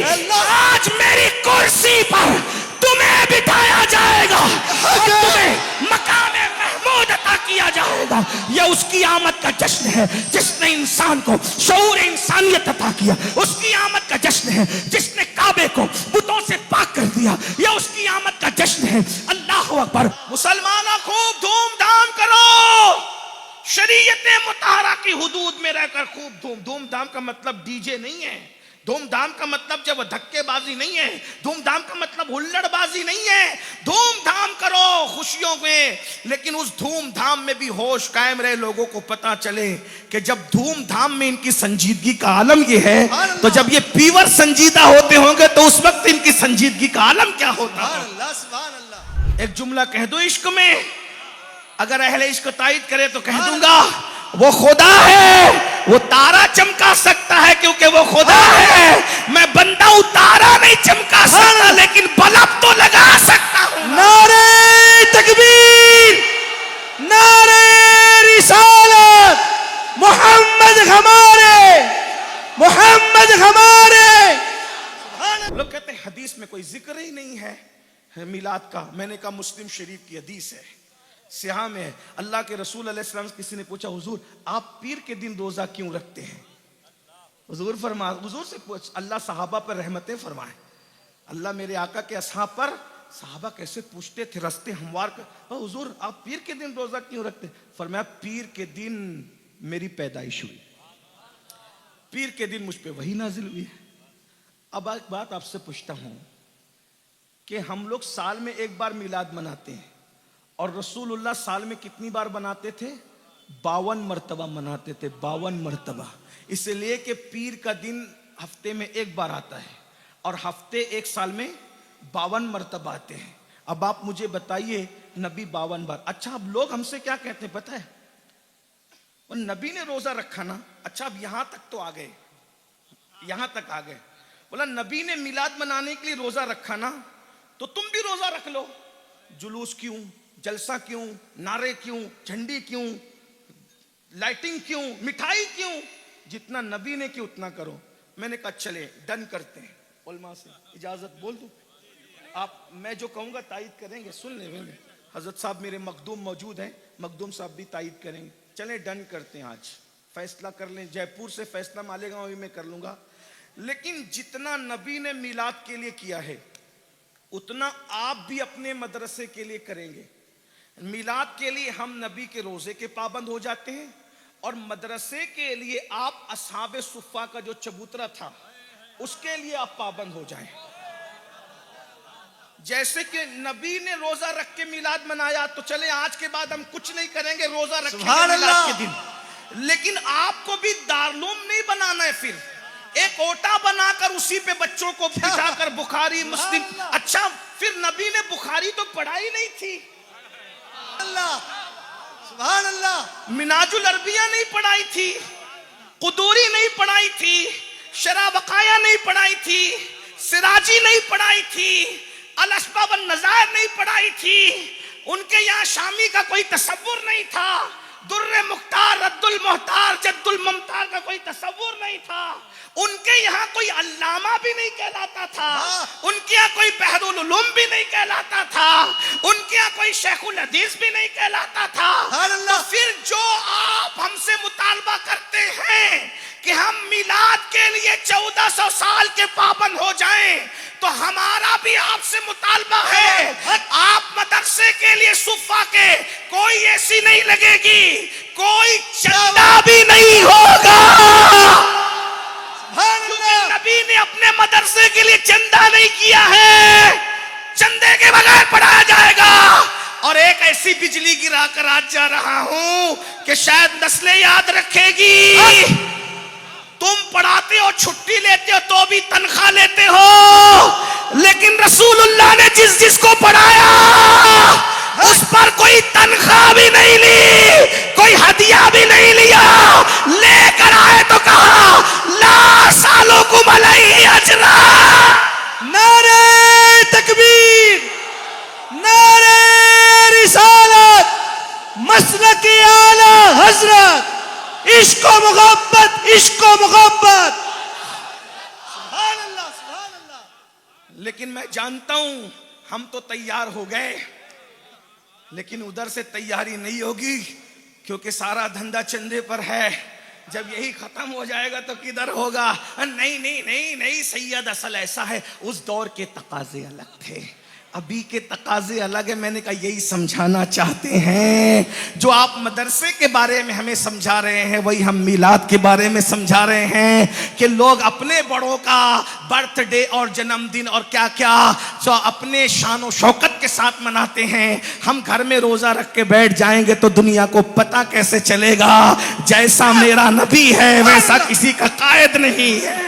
آج میری کرسی پر تمہیں بٹھایا جائے گا اور تمہیں مقام محمود عطا کیا جائے گا. یہ اس کی آمد کا جشن ہے جس نے انسان کو شعور انسانیت عطا کیا. اس کی آمد کا جشن ہے جس نے کعبے کو بتوں سے پاک کر دیا. یہ اس کی آمد کا جشن ہے. اللہ اکبر. مسلمانوں خوب دھوم دھام کرو. شریعت مطہرہ کی حدود میں رہ کر خوب دھوم دھام کا مطلب ڈی جے نہیں ہے. دھوم دھام کا مطلب جب دھکے بازی نہیں ہے. دھوم دھام کا مطلب ہلڑ بازی نہیں ہے. دھوم دھام کرو خوشیوں میں, لیکن اس دھوم دھام میں بھی ہوش قائم رہے. لوگوں کو پتا چلے کہ جب دھوم دھام میں ان کی سنجیدگی کا عالم یہ ہے تو جب یہ پیور سنجیدہ ہوتے ہوں گے تو اس وقت ان کی سنجیدگی کا عالم کیا ہوتا ہے. ایک جملہ کہہ دو عشق میں, اگر اہل عشق تائید کرے تو کہہ دوں گا وہ خدا ہے. وہ تارا چمکا سکتا ہے کیونکہ وہ خدا ہے. میں بندہ ہوں, تارا نہیں چمکا سکتا لیکن بلب تو لگا سکتا ہوں. نعرہ تکبیر, نعرہ رسالت, محمد ہمارے, محمد ہمارے. لوگ کہتے ہیں حدیث میں کوئی ذکر ہی نہیں ہے میلاد کا. میں نے کہا مسلم شریف کی حدیث ہے, سیاہ میں ہے. اللہ کے رسول علیہ السلام سے کسی نے پوچھا حضور آپ پیر کے دن روزہ کیوں رکھتے ہیں؟ حضور حضور سے پوچھ, اللہ صحابہ پر رحمتیں فرمائے. اللہ میرے آقا کے اصحاب پر, صحابہ کیسے پوچھتے تھے رستے ہموار کر, حضور آپ پیر کے دن روزہ کیوں رکھتے ہیں؟ فرمایا پیر کے دن میری پیدائش ہوئی, پیر کے دن مجھ پہ وحی نازل ہوئی ہے. اب ایک بات آپ سے پوچھتا ہوں کہ ہم لوگ سال میں ایک بار میلاد مناتے ہیں اور رسول اللہ سال میں کتنی بار مناتے تھے؟ 52 مرتبہ مناتے تھے. 52 مرتبہ. اس لیے کہ پیر کا دن ہفتے میں ایک بار آتا ہے اور ہفتے ایک سال میں 52 مرتبہ آتے ہیں. اب آپ مجھے بتائیے نبی 52 بار. اچھا اب لوگ ہم سے کیا کہتے ہیں پتہ ہے, وہ نبی نے روزہ رکھا نا. اچھا اب یہاں تک تو آ گئے, یہاں تک آ گئے. بولا نبی نے میلاد منانے کے لیے روزہ رکھا نا تو تم بھی روزہ رکھ لو. جلوس کیوں, جلسہ کیوں, نعرے کیوں, جھنڈی کیوں, لائٹنگ کیوں, مٹھائی کیوں؟ جتنا نبی نے کی اتنا کرو. میں نے کہا چلے ڈن کرتے ہیں. علماء سے اجازت بول دوں, آپ میں جو کہوں گا تائید کریں گے؟ سن لیں گے. حضرت صاحب میرے مخدوم موجود ہیں, مخدوم صاحب بھی تائید کریں گے. چلیں ڈن کرتے ہیں, آج فیصلہ کر لیں. جے پور سے فیصلہ مالیگاؤں میں کر لوں گا. لیکن جتنا نبی نے میلاد کے لیے کیا ہے اتنا آپ بھی اپنے مدرسے کے لیے کریں گے. میلاد کے لیے ہم نبی کے روزے کے پابند ہو جاتے ہیں اور مدرسے کے لیے آپ اصحاب صفہ کا جو چبوترا تھا اس کے لیے آپ پابند ہو جائیں. جیسے کہ نبی نے روزہ رکھ کے میلاد منایا تو چلے آج کے بعد ہم کچھ نہیں کریں گے, روزہ رکھیں گے میلاد کے دن. لیکن آپ کو بھی دارالعلوم نہیں بنانا ہے, پھر ایک اوٹا بنا کر اسی پہ بچوں کو بٹھا کر بخاری مسلم. اچھا پھر نبی نے بخاری تو پڑھائی نہیں تھی, سبحان اللہ, مناج العربیہ نہیں پڑھائی تھی, قدوری نہیں پڑھائی تھی, شرح بقایا نہیں پڑھائی تھی, سراجی نہیں پڑھائی تھی, الاسباب والنظائر نہیں پڑھائی تھی. ان کے یہاں شامی کا کوئی تصور نہیں تھا. در مختار, رد المحتار, جد الممتار کا کوئی تصور نہیں تھا. ان کے یہاں کوئی علامہ بھی نہیں کہلاتا تھا, ان کے یہاں کوئی بحر العلوم بھی نہیں کہلاتا تھا, ان کے یہاں کوئی شیخ الحدیث بھی نہیں کہلاتا تھا. تو پھر جو آپ ہم سے مطالبہ کرتے ہیں کہ ہم میلاد کے لیے 1400 سال کے پابند ہو جائیں تو ہمارا بھی آپ سے مطالبہ ہے آپ مدرسے کے لیے صفہ کے کوئی ایسی نہیں لگے گی, کوئی چندہ بھی نہیں ہوگا. نبی نے اپنے مدرسے کے لیے چندہ نہیں کیا ہے, چندے کے بغیر پڑھایا جائے گا. اور ایک ایسی بجلی گرا کر آج جا رہا ہوں کہ شاید نسلیں یاد رکھے گی. تم پڑھاتے ہو, چھٹی لیتے ہو تو بھی تنخواہ لیتے ہو, لیکن رسول اللہ نے جس جس کو پڑھایا اس پر کوئی تنخواہ بھی نہیں لی, کوئی ہدیہ بھی نہیں لیا. لے کر آئے تو کہا لا سالکم علیہ اجرا. نعرہ تکبیر, نعرہ رسالت, مسلک اعلی حضرت, عشق و محبت, عشق و محبت. سبحان اللہ, سبحان اللہ. لیکن میں جانتا ہوں ہم تو تیار ہو گئے, لیکن ادھر سے تیاری نہیں ہوگی, کیونکہ سارا دھندا چندے پر ہے. جب یہی ختم ہو جائے گا تو کدھر ہوگا؟ نہیں نہیں نہیں نہیں سید, اصل ایسا ہے, اس دور کے تقاضے الگ تھے, ابھی کے تقاضے الگ ہیں. میں نے کہا یہی سمجھانا چاہتے ہیں. جو آپ مدرسے کے بارے میں ہمیں سمجھا رہے ہیں وہی ہم میلاد کے بارے میں سمجھا رہے ہیں, کہ لوگ اپنے بڑوں کا برتھ ڈے اور جنم دن اور کیا کیا جو اپنے شان و شوکت کے ساتھ مناتے ہیں. ہم گھر میں روزہ رکھ کے بیٹھ جائیں گے تو دنیا کو پتہ کیسے چلے گا؟ جیسا میرا نبی ہے ویسا کسی کا قائد نہیں ہے.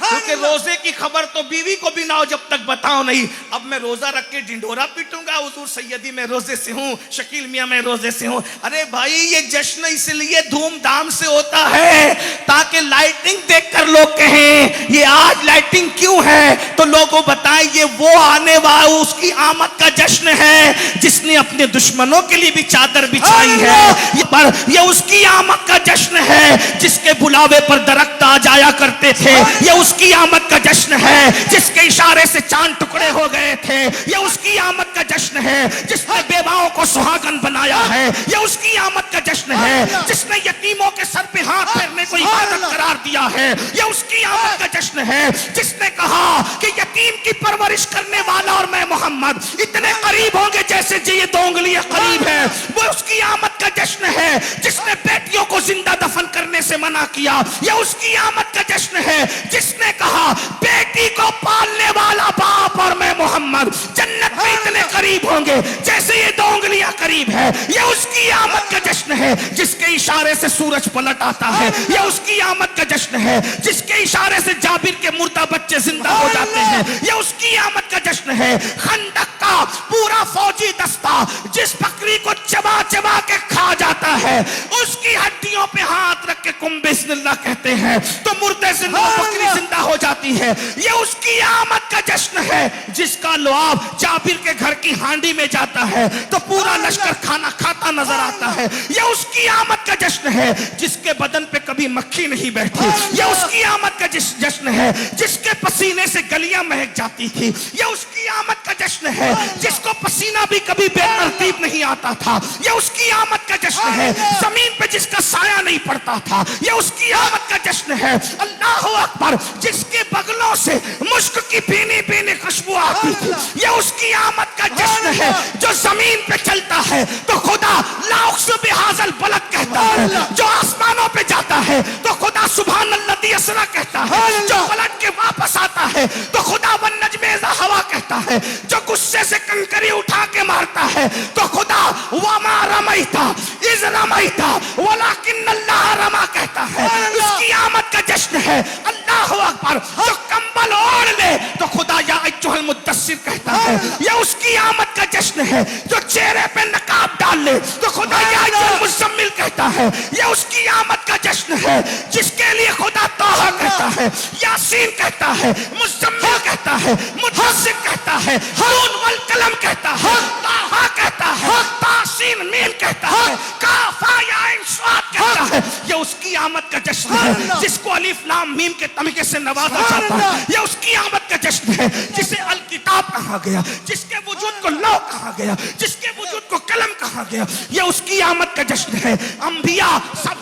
کیونکہ روزے کی خبر تو بیوی کو بھی نہ ہو جب تک بتاؤ نہیں. اب میں روزہ رکھ کے ڈنڈورا پیٹوں گا, حضور سیدی میں روزے سے ہوں, شکیل میاں میں روزے سے ہوں. ارے بھائی یہ جشن اس لیے دھوم دھام سے ہوتا ہے تاکہ لائٹنگ دیکھ کر لوگ کہیں یہ آج لائٹنگ کیوں ہے, تو لوگوں بتائیں یہ وہ آنے والا اس کی آمد کا جشن ہے جس نے اپنے دشمنوں کے لیے بھی چادر بچھائی ہے. پر یہ اس کی آمد کا جشن ہے جس کے بلاوے پر درخت آ جایا کرتے تھے. یہ اس کی آمد کا جشن ہے جس کے اشارے سے چاند ٹکڑے ہو گئے تھے. یہ اس کی آمد کا جشن ہے جس نے بیواؤں کو سہاگن بنایا ہے. یہ اس کی آمد کا جشن ہے جس نے یتیموں کے سر پہ ہاتھ پھیرنے کو عبادت قرار دیا ہے. یہ اس کی آمد کا جشن ہے جس نے کہا کہ یتیم کی پرورش کرنے والا اور میں محمد اتنے قریب ہوں گے جیسے یہ 2 انگلیاں قریب ہے. وہ اس کی آمد کا جشن ہے جس نے بیٹیوں کو زندہ دفن کرنے سے منع کیا. یہ اس کی آمد کا جشن ہے جس نے کہا بیٹی کو پالنے والا باپ اور میں محمد جنت میں اتنے قریب ہوں گے جیسے یہ 2 انگلیاں قریب ہے. یہ اس کی آمد کا جشن ہے جس کے اشارے سے سورج پلٹ آتا ہے. یہ اس کی آمد کا جشن ہے جس کے اشارے سے جابر کے مردہ بچے زندہ ہو جاتے ہیں. یہ اس کی آمد کا جشن ہے خندق کا پورا فوجی دستہ جس بکری کو چبا چبا کے کھا جاتا ہے, اس کی ہڈیوں پہ ہاتھ رکھ کے کم بسم اللہ کہتے ہیں تو مردے زندہ بکری زندہ ہو جاتی ہے. یہ اس کی آمد کا جشن ہے جس کا لعاب جابر کے گھر کی ہانڈی میں جاتا ہے تو پورا لشکر کھانا کھاتا نظر آتا ہے. یہ اس کی آمد کا جشن ہے جس کے بدن پہ کبھی مکھی نہیں بیٹھی. یہ اس کی آمد کا جشن ہے جس کے پسینے سے گلیاں مہک جاتی تھی. یہ اس کی آمد کا جشن ہے جس کو پسینہ بھی کبھی بے ترتیب نہیں آتا تھا. یہ اس کی آمد کا جشن ہے زمین پہ جس کا سایہ نہیں پڑتا تھا. یہ اس کی آمد کا جشن ہے اللہ اکبر جس کے بغلوں سے مشک کی بینی بینی خوشبو آتی تھی. یہ اس کی آمد کا جشن ہے جو زمین پہ چلتا ہے تو خدا لا اقسم بہذا البلد کہتا ہے, جو آسمانوں پہ جاتا ہے تو خدا سبحان الذی اسری کہتا ہے, جو پلٹ کے واپس آتا ہے تو خدا والنجم اذا ہوا کہتا ہے, جو غصے سے کنکری اٹھا کے مارتا ہے تو خدا وما رمیت اذ رمیت ولکن اللہ رما کہتا ہے. اس کی آمد کا جشن ہے اللہ اکبر جو کمبل اوڑھ لے تو خدا یا ایھا المدثر کہتا ہے. یہ اس کی آمد کا جشن ہے جو چہرے پہ نقاب ڈال لے تو خدا یا ایھا المزمل کہتا ہے. یہ اس کی آمد کا جشن ہے جس کے لیے خدا طٰہٰ کہتا ہے, یاسین کہتا ہے, مزمل کہتا ہے, مدثر کہتا ہے, نون والقلم کہتا ہے, طٰہٰ کہتا ہے, تاسین میم کہتا ہے, کاف یا عین صاد کہتا ہے. یہ اس کی آمد کا جشن ہے جس کو الف لام میم کے تمغے سے نوازا جاتا ہے. یہ اس کی آمد کا جشن ہے جسے الکتاب کہا گیا, جس کے وجود کو لوح کہا گیا, جس کے وجود کو قلم کہا گیا. یہ اس کی آمد کا جشن ہے. انبیاء سب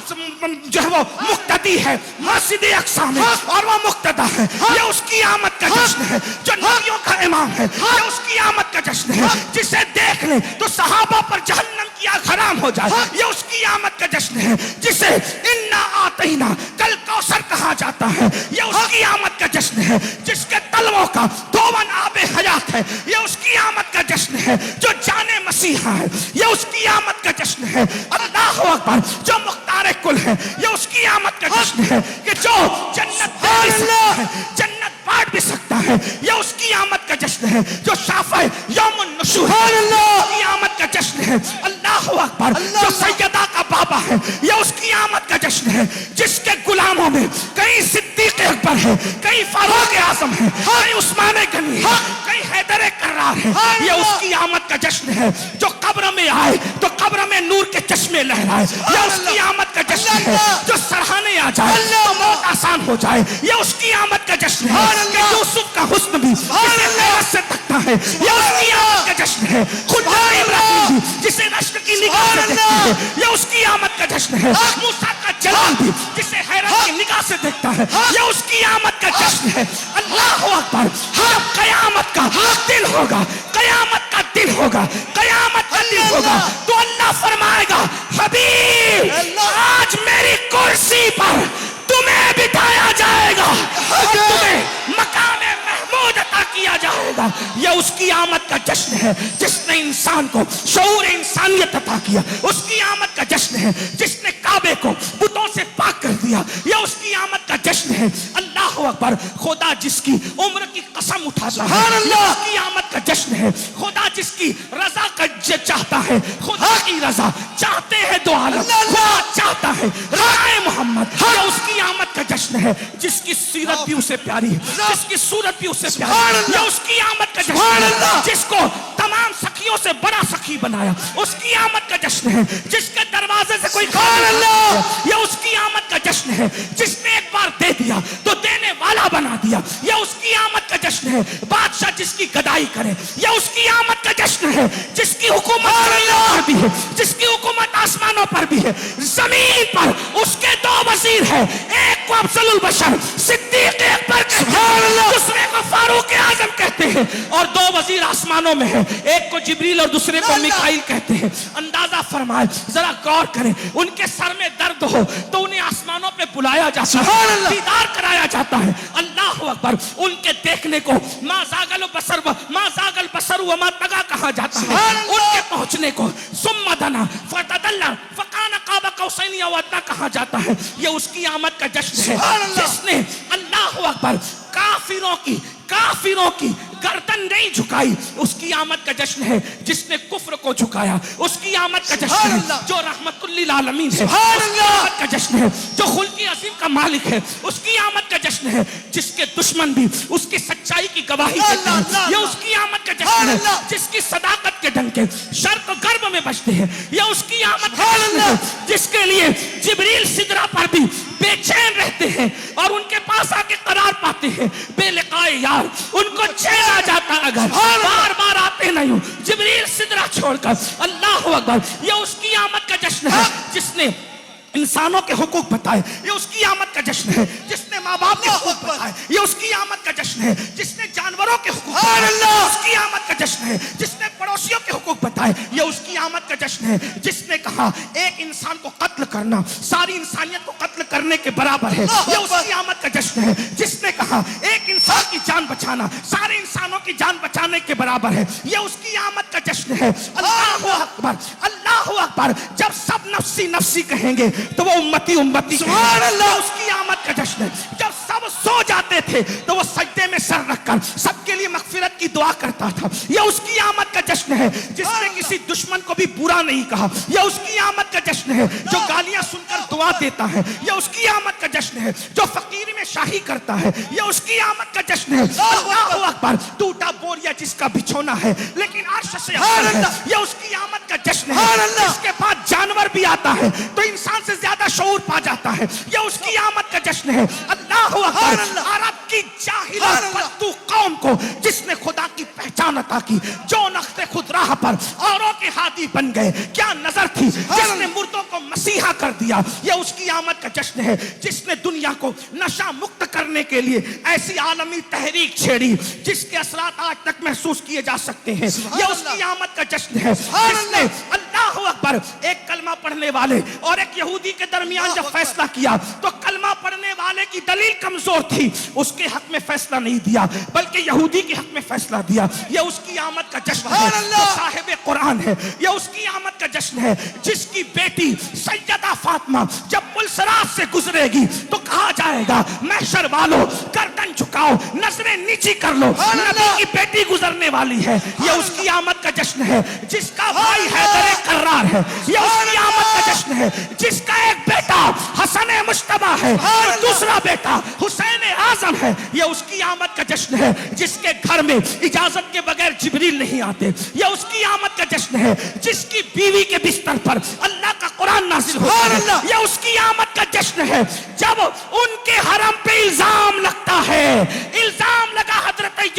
جو ہے وہ مقتدی ہے, مسجد اقصی میں اور وہ مقتدا ہے. یہ اس کی آمد کا جشن ہے جو نبیوں کا امام ہے. یہ اس کی آمد کا جشن ہے جسے دیکھ لیں تو صحابہ پر جہنم کی آگ حرام ہو جائے. یہ اس کی آمد کا جشن ہے جسے انا آتینا کل کوثر کہا جاتا ہے. یہ اس کی آمد کا جشن ہے جس کے تلووں کا دھون آب حیات ہے. یہ اس کی آمد کا جشن ہے جو جانے مسیحا ہے. یہ اس کی آمد کا جشن ہے اللہ اکبر جو مختار کل ہے. یہ اس کی آمد کا جشن ہے کہ جو جنت دے بھی سکتا ہے, جنت بانٹ بھی سکتا ہے. یہ اس کی آمد کا جشن ہے جو شافع یوم النشور ہے. اس کی آمد کا جشن ہے اللہ اکبر جو سیدہ کا بابا ہے. یہ اس کی آمد کا جشن ہے جس کے غلاموں میں کئی صدیق اکبر ہے, کئی فاروق اعظم ہے, کئی عثمان غنی ہے, کئی حیدر کرار ہے. یہ اس کی آمد کا جشن ہے جو قبر میں آئے تو قبر میں نور کے چشمے لہرائے. یہ اس کی آمد کا جشن ہے جو سرحانے آ جائے تو موت آسان ہو جائے. یہ اس کی آمد کا جشن ہے کہ یوسف کا حسن بھی ہے یہ اس کی آمد کا جشن ہے. خدا ابراہیم بھی جسے رشک کی نگاہ سے دیکھتے ہیں یہ اس کی آمد کا جشن ہے. موسیٰ کا جلال بھی جسے حیرت کی نگاہ سے دیکھتا ہے یہ اس کی آمد کا جشن ہے. اللہ اکبر. جب قیامت کا دن ہوگا قیامت کا دن ہوگا قیامت کا دن ہوگا تو اللہ فرمائے گا حبیب آج میری کرسی پر تمہیں بٹھایا جائے گا اور تمہیں مقام محمود عطا کیا جائے گا. یہ اس کی آمد کا جشن ہے جس نے انسان کو شعور انسانیت عطا کیا. اس کی آمد کا جشن ہے جس نے کعبے کو بتوں سے پاک کر دیا. یہ اس کی آمد کا جشن ہے. اللہ اکبر. خدا جس کی عمر کی قسم اٹھاتا ہے یہ اس کی آمد کا جشن ہے. خدا جس کی رضا کا چاہتا ہے خدا کی رضا چاہتے ہیں دو عالم. خدا چاہتا ہے رائے محمد. یہ اس کی آمد کا جشن ہے جس کی سیرت بھی اسے پیاری ہے جس کی صورت بھی اسے پیاری ہے. یہ اس کی آمد کا جشن ہے جس کو تمام سخیوں سے بڑا سخی بنایا. اس کی آمد کا جشن ہے جس کے دروازے سے کوئی یہ اس کی آمد کا جشن ہے جس نے ایک بار دے دیا تو دینے والا بنا دیا. یہ اس کی آمد کا جشن ہے بادشاہ جس کی گدائی کرے. یہ اس کی آمد کا جشن ہے جس کی حکومت پر بھی ہے جس کی حکومت آسمانوں پر بھی ہے. زمین پر اس کے دو وزیر ہیں. ایک کو افضل البشر صدیق اکبر کہتے ہیں دوسرے کو فاروق اعظم کہتے ہیں اور دو وزیر آسمانوں میں ہیں. ایک کو جبریل اور دوسرے کو میکائیل کہتے ہیں. اندازہ فرمائے ذرا غور کریں ان کے سر میں درد ہو تو انہیں آسمانوں پہ بلایا جاتا ہے دیدار کرایا جاتا ہے. اللہ اکبر. ان کے دیکھنے کو ما زاغل البصر وما طغى کہا جاتا ہے. ان کے پہنچنے کو ثم دنا فتدلى فكان قاب قوسين او ادنى کہا جاتا ہے. یہ اس کی آمد کا جشن ہے جس نے اللہ اکبر کافروں کی گردن نہیں جھکائی. اس کی آمد کا جشن ہے جس نے کفر کو جھکایا. اس کی آمد کا جشن ہے جو رحمت للعالمین ہے. اس کی آمد کا جشن ہے جو خلق عظیم کا مالک ہے. اس کی آمد کا جشن ہے جس کے دشمن بھی اس کی سچائی کی گواہی دیتے ہیں. یہ اس کی آمد کا جشن ہے جس کی صداقت کے ڈنکے شرق و غرب میں بجتے ہیں. یہ اس کی آمد کا جشن ہے جس کے لیے جبریل سدرہ پر بھی بے چین رہتے ہیں اور ان کے پاس آ کے قرار پاتے ہیں بے لقائے یار. ان کو چین آ جاتا اگر بار بار آتے نہیں ہوں جبریل سدرہ چھوڑ کر. اللہ اکبر. یہ اس کی آمد کا جشن ہے جس نے انسانوں کے حقوق بتائے. یہ اس کی آمد کا جشن ہے جس نے ماں باپ کے حقوق بتائے. یہ اس کی آمد کا جشن ہے جس نے جانوروں کے حقوق بتائے. اس کی آمد کا جشن ہے جس نے پڑوسیوں کے حقوق بتائے. یہ اس کی آمد کا جشن ہے جس نے کہا ایک انسان کو قتل کرنا ساری انسانیت کو قتل کرنے کے برابر ہے. یہ اس کی آمد کا جشن ہے جس نے کہا ایک انسان کی جان بچانا سارے انسانوں کی جان بچانے کے برابر ہے. یہ اس کی آمد کا جشن ہے. اللہ اکبر. اللہ اکبر. جب سب نفسی نفسی کہیں گے تو وہ امتی سبحان اللہ. اس کی آمد کا جشن ہے. جب سب سو جاتے تھے تو وہ سجدے میں سر رکھ کر سب کے لیے مغفرت کی دعا کرتا تھا. یہ اس کی آمد کا جشن ہے جس نے کسی دشمن کو بھی برا نہیں کہا. یہ اس کی آمد کا جشن ہے جو گالیاں سن کر دعا دیتا ہے. یہ اس کی آمد کا جشن ہے جو فقیر میں شاہی کرتا ہے. یہ اس کی آمد کا جشن ہے. اللہ اکبر. ٹوٹا بوریا جس کا بچھونا ہے لیکن عرش سے افضل ہے. یہ اس کی آمد کا جشن ہے جس کے بعد جانور بھی آتا ہے تو انسان سے زیادہ شعور پا جاتا ہے. یہ اس کی آمد کا جشن ہے. اللہ اکبر. عرب کی جاہل بدو قوم کو جس نے خدا کی پہچان عطا کی جو نقطے خود راہ پر اوروں کے ہادی بن گئے. کیا نظر تھی جس نے مردوں کو مسیحا کر دیا. یہ اس کی آمد کا جشن ہے جس نے دنیا کو نشہ مکت کرنے کے لیے ایسی عالمی تحریک چھیڑی جس کے اثرات آج تک محسوس کیے جا سکتے ہیں. یہ اس کی آمد کا جشن ہے جس نے اللہ اکبر ایک کلمہ پڑھنے والے اور ایک یہودی کے درمیان جب فیصلہ کیا تو کلمہ پڑھنے والے کی دلیل کمزور تھی. اس کے حق میں فیصلہ نہیں دیا بلکہ یہودی کے حق میں فیصلہ دیا. یہ اس کی آمد کا جشن ہے جو صاحب قرآن ہے. یہ اس کی آمد کا جشن ہے جس کی بیٹی سیدہ فاطمہ جب پلسرات سے گزرے گی تو کہا جائے گا محشر والو گردن جھکاؤ نظریں نیچی کر لو نبی کی بیٹی گزرنے والی ہے. یہ اس کی آمد کا جشن ہے جس کا بھائی حیدر کرار ہے. یہ اس کی آمد کا جشن ہے جس کا ایک بیٹا حسن مجتبی ہے اور دوسرا بیٹا حسین اعظم ہے. یہ اس کی آمد کا جشن ہے جس کے گھر میں اجازت کے بغیر جبریل نہیں آتے. یہ اس کی آمد کا جشن ہے جس کی بیوی کے بستر پر اللہ کا قرآن نازل ہوتا ہے. یہ اس کی آمد کا جشن ہے جب ان کے حرم پہ الزام لگتا ہے. الزام لگا حضرت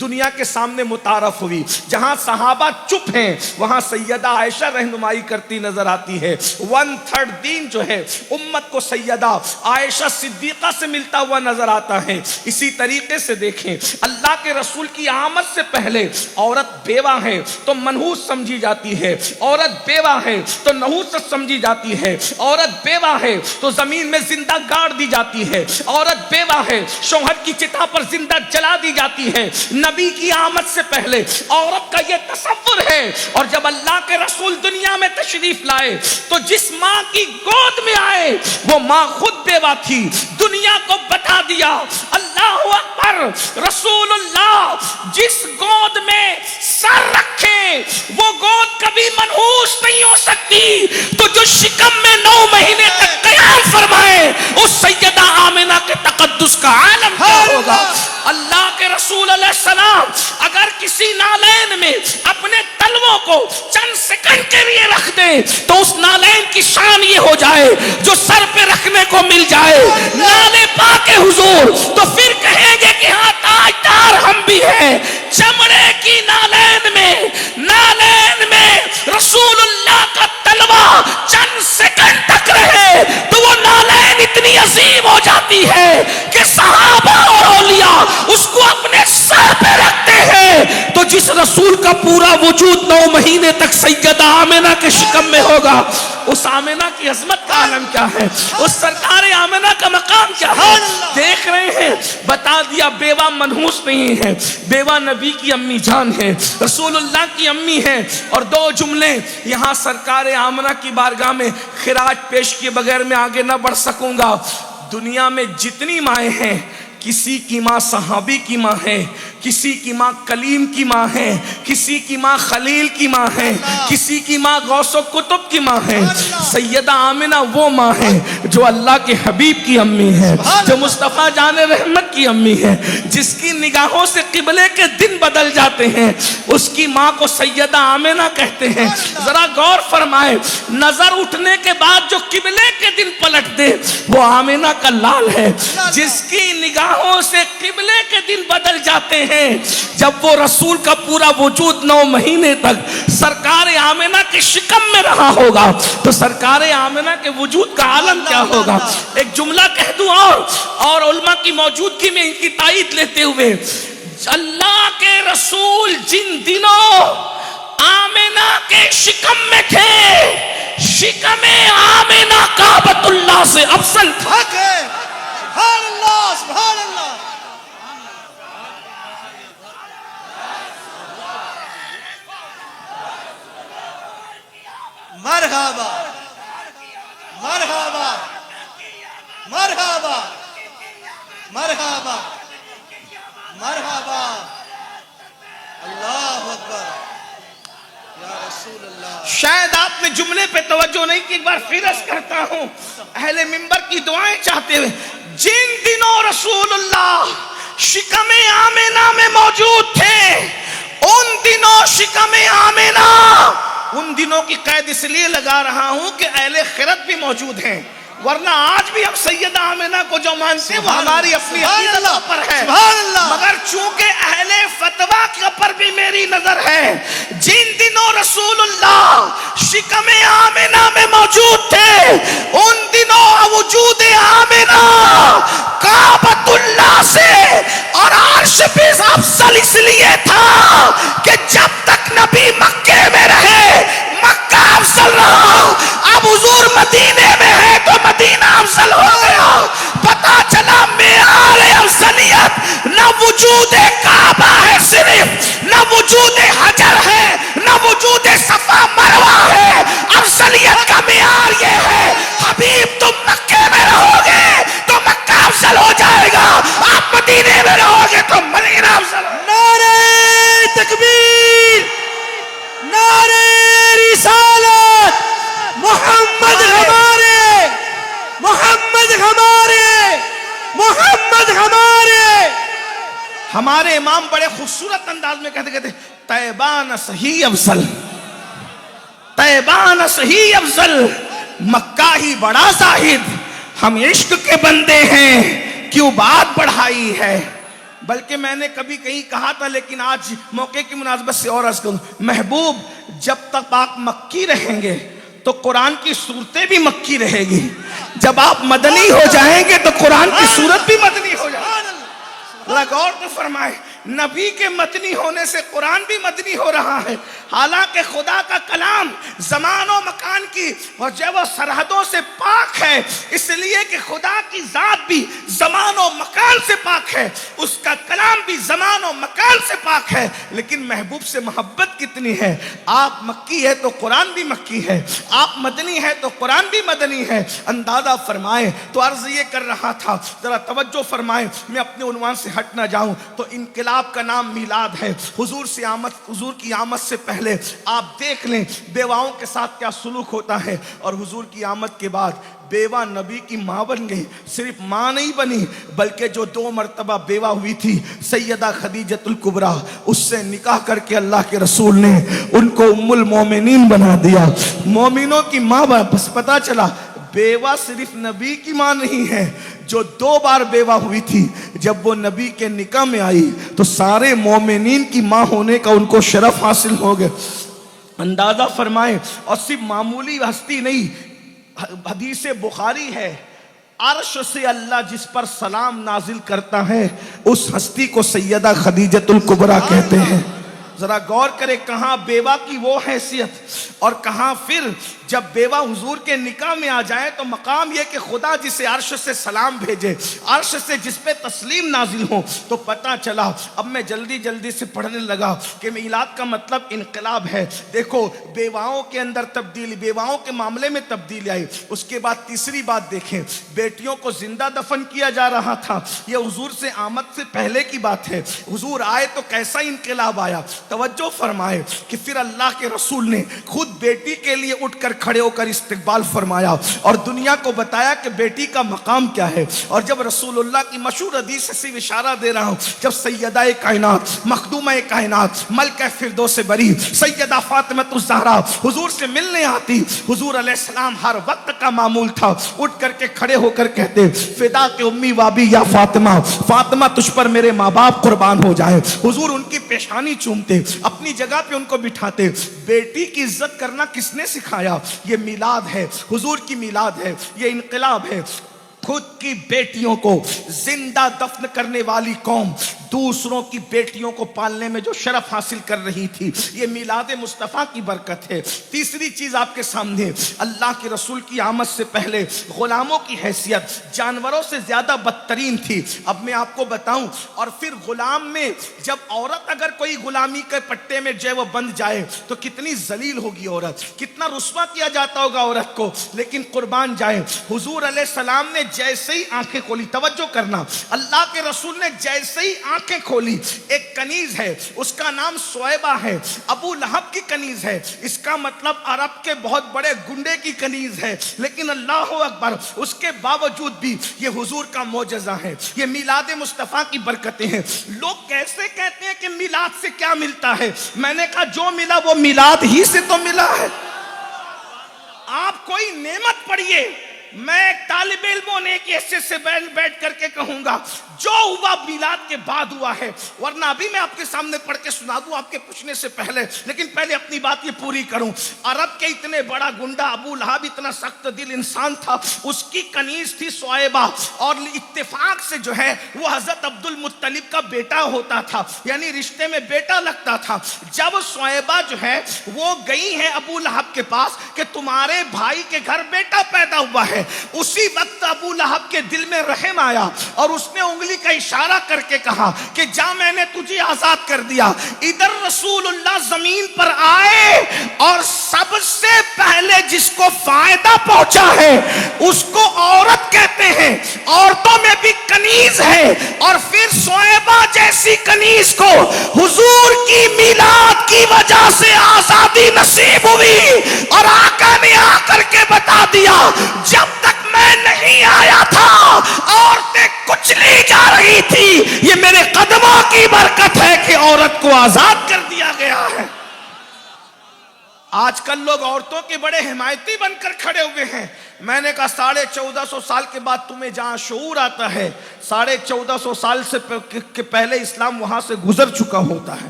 دنیا کے سامنے متعارف ہوئی. جہاں صحابہ چپ ہیں وہاں سیدہ عائشہ رہنمائی کرتی نظر آتی ہے. 1/3 دین جو ہے امت کو سیدہ عائشہ صدیقہ سے ملتا ہوا نظر آتا ہے. اسی طریقے سے دیکھیں اللہ کے رسول کی آمد سے پہلے عورت بیوہ ہے تو منحوس سمجھی جاتی ہے, عورت بیوہ ہے تو نحوست سمجھی جاتی ہے, عورت بیوہ ہے تو زمین میں زندہ گاڑ دی جاتی ہے, عورت بیوہ ہے شوہر کی چتا پر زندہ جلا دی جاتی ہے. نبی کی آمد سے پہلے عورت کا یہ تصور ہے, اور جب اللہ کے رسول دنیا میں تشریف لائے تو جس ماں کی گود میں آئے وہ ماں خود بیوہ تھی. دنیا کو بتا دیا اللہ اکبر, رسول اللہ جس گود میں سر رکھے وہ گود کبھی منحوس نہیں ہو سکتی. تو جو شکم میں 9 مہینے تک قیام فرمائے اس سیدہ آمنہ کے تقدس کا عالم کیا ہوگا. اللہ کے رسول علیہ السلام اگر کسی نالین میں اپنے تلووں کو چند سیکنڈ کے لیے رکھ دیں تو اس نالین کی شان یہ ہو جائے جو سر پہ رکھنے کو مل جائے. نالے پاک حضور تو پھر کہیں گے کہ ہاں تاجدار ہم بھی ہیں. چمڑے کی نالین میں رسول اللہ کا تلوہ چند سیکنڈ تک رہے تو وہ نالین اتنی عظیم ہو جاتی ہے کہ صحابہ اور اولیاء اس کو اپنے سر پہ رکھتے ہیں. تو جس رسول کا پورا وجود 9 مہینے تک سیدہ آمنہ کے شکم میں ہوگا اس آمنہ کی عظمت کا عالم کیا ہے, اس سرکار آمنہ کا مقام کیا ہے. دیکھ رہے ہیں بتا دیا بیوہ منحوس نہیں ہے, بیوہ نبی کی امی جان ہے, رسول اللہ کی امی ہے. اور 2 جملے یہاں سرکار آمنہ کی بارگاہ میں خراج پیش کیے بغیر میں آگے نہ بڑھ سکوں گا. دنیا میں جتنی مائیں ہیں کسی کی ماں صحابی کی ماں ہے, کسی کی ماں کلیم کی ماں ہے, کسی کی ماں خلیل کی ماں ہے, کسی کی ماں غوث و کتب کی ماں ہے. سیدہ آمنہ وہ ماں ہے جو اللہ کے حبیب کی امی ہے, جو مصطفیٰ جان رحمت کی امی ہے, جس کی نگاہوں سے قبلے کے دن بدل جاتے ہیں اس کی ماں کو سیدہ آمنہ کہتے ہیں. ذرا غور فرمائے, نظر اٹھنے کے بعد جو قبلے کے دن پلٹ دے وہ آمنہ کا لال ہے. جس کی نگاہوں سے قبلے کے دن بدل جاتے ہیں جب وہ رسول کا پورا وجود 9 مہینے تک سرکار آمنہ کے شکم میں رہا ہوگا تو سرکار آمنہ کے وجود کا عالم کیا ہوگا. ایک جملہ کہہ دوں اور علماء کی موجودگی میں ان کی تائید لیتے ہوئے, اللہ کے رسول جن دنوں آمنہ کے شکم میں تھے شکم آمنہ کعبۃ اللہ سے افضل تھا. سبحان اللہ, سبحان اللہ. مرحبا مرحبا مرحبا مرحبا مرحبا. اللہ اکبر یا رسول اللہ. شاید آپ نے جملے پہ توجہ نہیں کی, ایک بار پھر عرض کرتا ہوں اہل منبر کی دعائیں چاہتے ہوئے, جن دنوں رسول اللہ شکم آمنہ میں موجود تھے ان دنوں شکم آمنہ, ان دنوں کی قید اس لیے لگا رہا ہوں کہ اہل خرد بھی موجود ہیں, ورنہ آج بھی ہم سیدہ آمنہ کو جو مانتے ہیں وہ ہماری اپنی عقیدت پر ہے. مگر چونکہ اہل فتویٰ کے پر بھی میری نظر ہے, جن دنوں رسول اللہ شکم آمنہ میں موجود تھے ان دنوں وجود آمنہ کعبۃ اللہ سے اور عرش پہ افضل اس لیے تھا کہ جب تک نبی مکے میں رہے مکہ افضل رہا, اب حضور مدینے میں ہے تو مدینہ افضل ہو گیا. پتا چلا معیار افضلیت نہ وجود کعبہ ہے صرف, نہ وجود حجر ہے, نہ وجود صفا مروہ ہے. افضلیت کا معیار یہ ہے حبیب تم مکے میں رہو گے تو مکہ افضل ہو جائے گا, آپ مدینے میں رہو گے تو مدینہ افضل. نعرہ تکبیر, نعرہ رسالت, محمد ہمارے, محمد ہمارے, محمد ہمارے. ہمارے امام بڑے خوبصورت انداز میں کہتے طیبان صحیح افضل, طیبان صحیح افضل, مکہ ہی بڑا زاہد, ہم عشق کے بندے ہیں کیوں بات بڑھائی ہے. بلکہ میں نے کبھی کہیں کہا تھا لیکن آج موقع کی مناسبت سے اور عرض کروں، محبوب جب تک آپ مکی رہیں گے تو قرآن کی صورتیں بھی مکی رہے گی، جب آپ مدنی ہو جائیں گے تو قرآن کی صورت بھی مدنی ہو جائے گی۔ ذرا غور تو فرمائے، نبی کے مدنی ہونے سے قرآن بھی مدنی ہو رہا ہے، حالانکہ خدا کا کلام زمان و مکان کی اور جو وہ سرحدوں سے پاک ہے، اس لیے کہ خدا کی ذات بھی زمان و مکان سے پاک ہے، اس کا کلام بھی زمان و مکان سے پاک ہے، لیکن محبوب سے محبت کتنی ہے۔ آپ مکی ہے تو قرآن بھی مکی ہے، آپ مدنی ہے تو قرآن بھی مدنی ہے، اندازہ فرمائیں۔ تو عرض یہ کر رہا تھا، ذرا توجہ فرمائیں، میں اپنے عنوان سے ہٹ نہ جاؤں، تو انقلاب کا نام میلاد ہے۔ حضور کی آمد سے پہلے آپ دیکھ لیں بیواؤں کے ساتھ کیا سلوک ہوتا ہے، اور حضور کی آمد کے بعد بیوہ نبی کی ماں بن گئی۔ صرف ماں نہیں بنی بلکہ جو 2 مرتبہ بیوہ ہوئی تھی سیدہ خدیجۃ الکبریٰ، اس سے نکاح کر کے اللہ کے رسول نے ان کو ام المومنین بنا دیا، مومنوں کی ماں۔ بس پتا چلا بیوہ صرف نبی کی ماں نہیں ہے، جو 2 بار بیوہ ہوئی تھی جب وہ نبی کے نکاح میں آئی تو سارے مومنین کی ماں ہونے کا ان کو شرف حاصل ہو گیا۔ اندازہ فرمائیں، اور صرف معمولی ہستی نہیں، حدیث بخاری ہے، عرش سے اللہ جس پر سلام نازل کرتا ہے اس ہستی کو سیدہ خدیجۃ الکبریٰ کہتے ہیں۔ ذرا غور کرے، کہاں بیوہ کی وہ حیثیت اور کہاں پھر جب بیوہ حضور کے نکاح میں آ جائے تو مقام یہ کہ خدا جسے عرش سے سلام بھیجے، عرش سے جس پہ تسلیم نازل ہو۔ تو پتہ چلا، اب میں جلدی سے پڑھنے لگا کہ میلاد کا مطلب انقلاب ہے۔ دیکھو بیواؤں کے اندر تبدیلی، بیواؤں کے معاملے میں تبدیلی آئی۔ اس کے بعد تیسری بات دیکھیں، بیٹیوں کو زندہ دفن کیا جا رہا تھا، یہ حضور سے آمد سے پہلے کی بات ہے۔ حضور آئے تو کیسا انقلاب آیا، توجہ فرمائے کہ پھر اللہ کے رسول نے خود بیٹی کے لیے اٹھ کر کھڑے ہو کر استقبال فرمایا اور دنیا کو بتایا کہ بیٹی کا مقام کیا ہے۔ اور جب رسول اللہ کی مشہور حدیث سے اشارہ دے رہا ہوں، جب سیدہ کائنات، مخدومہ کائنات، ملکہ فردوس بری سیدہ فاطمہ الزہرا حضور سے ملنے آتی، حضور علیہ السلام ہر وقت کا معمول تھا اٹھ کر کے کھڑے ہو کر کہتے، فدا کے امی وابی یا فاطمہ، فاطمہ تجھ پر میرے ماں باپ قربان ہو جائے۔ حضور ان کی پیشانی چومتے، اپنی جگہ پہ ان کو بٹھاتے۔ بیٹی کی عزت کرنا کس نے سکھایا؟ یہ میلاد ہے، حضور کی میلاد ہے، یہ انقلاب ہے۔ خود کی بیٹیوں کو زندہ دفن کرنے والی قوم دوسروں کی بیٹیوں کو پالنے میں جو شرف حاصل کر رہی تھی، یہ میلاد مصطفیٰ کی برکت ہے۔ تیسری چیز آپ کے سامنے، اللہ کے رسول کی آمد سے پہلے غلاموں کی حیثیت جانوروں سے زیادہ بدترین تھی۔ اب میں آپ کو بتاؤں، اور پھر غلام میں جب عورت اگر کوئی غلامی کے پٹے میں جو وہ بند جائے تو کتنی ذلیل ہوگی عورت، کتنا رسوا کیا جاتا ہوگا عورت کو۔ لیکن قربان جائے، حضور علیہ السلام نے جیسے ہی آنکھیں کھولی، توجہ کرنا، اللہ کے رسول نے جیسے ہی آنکھیں کھولی، ایک کنیز ہے، اس کا نام سویبہ ہے، ابو لہب کی کنیز ہے، اس کا مطلب عرب کے بہت بڑے گنڈے کی کنیز ہے، لیکن اللہ اکبر، اس کے باوجود بھی یہ حضور کا معجزہ ہے، یہ میلاد مصطفیٰ کی برکتیں ہیں۔ لوگ کیسے کہتے ہیں کہ میلاد سے کیا ملتا ہے؟ میں نے کہا جو ملا وہ میلاد ہی سے تو ملا ہے۔ آپ کوئی نعمت پڑھیے، میں ایک طالب علم ہونے کی حیثیت سے بیٹھ کر کے کہوں گا جو ہوا میلاد کے بعد ہوا ہے، ورنہ ابھی میں آپ کے سامنے پڑھ کے سنا دوں آپ کے پوچھنے سے پہلے، لیکن پہلے اپنی بات یہ پوری کروں۔ عرب کے اتنے بڑا گنڈا ابو لہب اتنا سخت دل انسان تھا، اس کی کنیز تھی سویبہ، اور اتفاق سے جو ہے وہ حضرت عبد المطلب کا بیٹا ہوتا تھا، یعنی رشتے میں بیٹا لگتا تھا۔ جب سویبہ جو ہے وہ گئی ہے ابو لہب کے پاس کہ تمہارے بھائی کے گھر بیٹا پیدا ہوا ہے، اسی وقت ابو لہب کے دل میں رحم آیا اور اس نے انگلی کا اشارہ کر کے کہا کہ جا، میں نے تجھے آزاد کر دیا۔ ادھر رسول اللہ زمین پر آئے اور سب سے پہلے جس کو فائدہ پہنچا ہے اس کو عورت کہتے ہیں، عورتوں میں بھی کنیز ہے، اور پھر سویبہ جیسی کنیز کو حضور کی میلاد کی وجہ سے آزادی نصیب ہوئی، اور آقا نے آ کر کے بتا دیا جب تک میں نہیں آیا تھا عورتیں کچلی جا رہی تھی، یہ میرے قدموں کی برکت ہے کہ عورت کو آزاد کر دیا گیا ہے۔ آج کل لوگ عورتوں کے بڑے حمایتی بن کر کھڑے ہوئے ہیں. میں نے کہا 1450 سال کے بعد تمہیں جہاں شعور آتا ہے 1450 سال سے پہلے اسلام وہاں سے گزر چکا ہوتا ہے.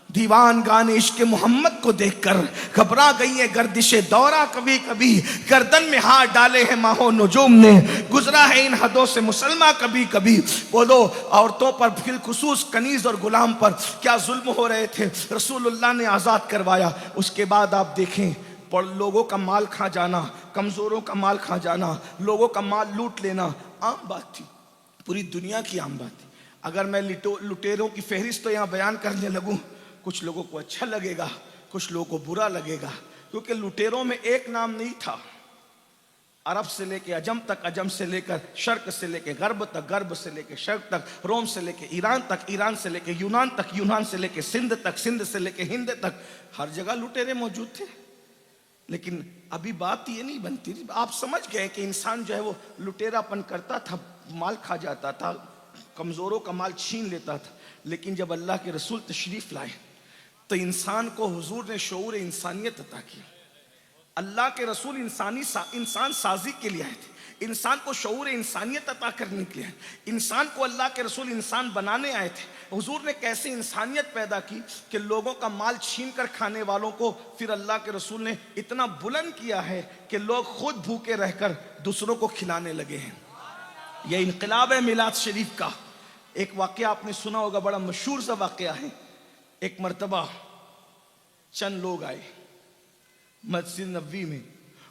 دیوان گانے عشق محمد کو دیکھ کر گھبرا گئی ہے گردش دورہ کبھی کبھی. گردن میں ہاتھ ڈالے ہیں ماہ و نجوم نے. گزرا ہے ان حدوں سے مسلمہ کبھی کبھی. بولو عورتوں پر بالخصوص کنیز اور غلام پر کیا ظلم ہو رہے تھے. رسول اللہ نے آزاد کروایا. اس کے بعد آپ دیکھیں لوگوں کا مال کھا جانا, کمزوروں کا مال کھا جانا, لوگوں کا مال لوٹ لینا عام بات تھی, پوری دنیا کی عام بات تھی. اگر میں لٹیروں کی فہرست تو یہاں بیان کرنے لگوں کچھ لوگوں کو اچھا لگے گا, کچھ لوگوں کو برا لگے گا, کیونکہ لٹیروں میں ایک نام نہیں تھا. عرب سے لے کے عجم تک, عجم سے لے کر شرق سے لے کے غرب تک, غرب سے لے کے شرق تک, روم سے لے کے ایران تک, ایران سے لے کے یونان تک, یونان سے لے کے سندھ تک, سندھ سے لے کے ہند تک, ہر جگہ لٹیرے موجود تھے. لیکن ابھی بات یہ نہیں بنتی. آپ سمجھ گئے کہ انسان جو ہے وہ لٹیرا پن کرتا تھا, مال کھا جاتا تھا, کمزوروں کا مال چھین لیتا تھا. لیکن جب اللہ کے رسول تشریف لائے تو انسان کو حضور نے شعور انسانیت عطا کیا. اللہ کے رسول انسان سازی کے لیے آئے تھے, انسان کو شعور انسانیت عطا کرنے کے لیے, انسان کو اللہ کے رسول انسان بنانے آئے تھے. حضور نے کیسے انسانیت پیدا کی کہ لوگوں کا مال چھین کر کھانے والوں کو پھر اللہ کے رسول نے اتنا بلند کیا ہے کہ لوگ خود بھوکے رہ کر دوسروں کو کھلانے لگے ہیں. یہ انقلاب ہے میلاد شریف کا. ایک واقعہ آپ نے سنا ہوگا, بڑا مشہور سا واقعہ ہے. ایک مرتبہ چند لوگ آئے مسجد نبوی میں.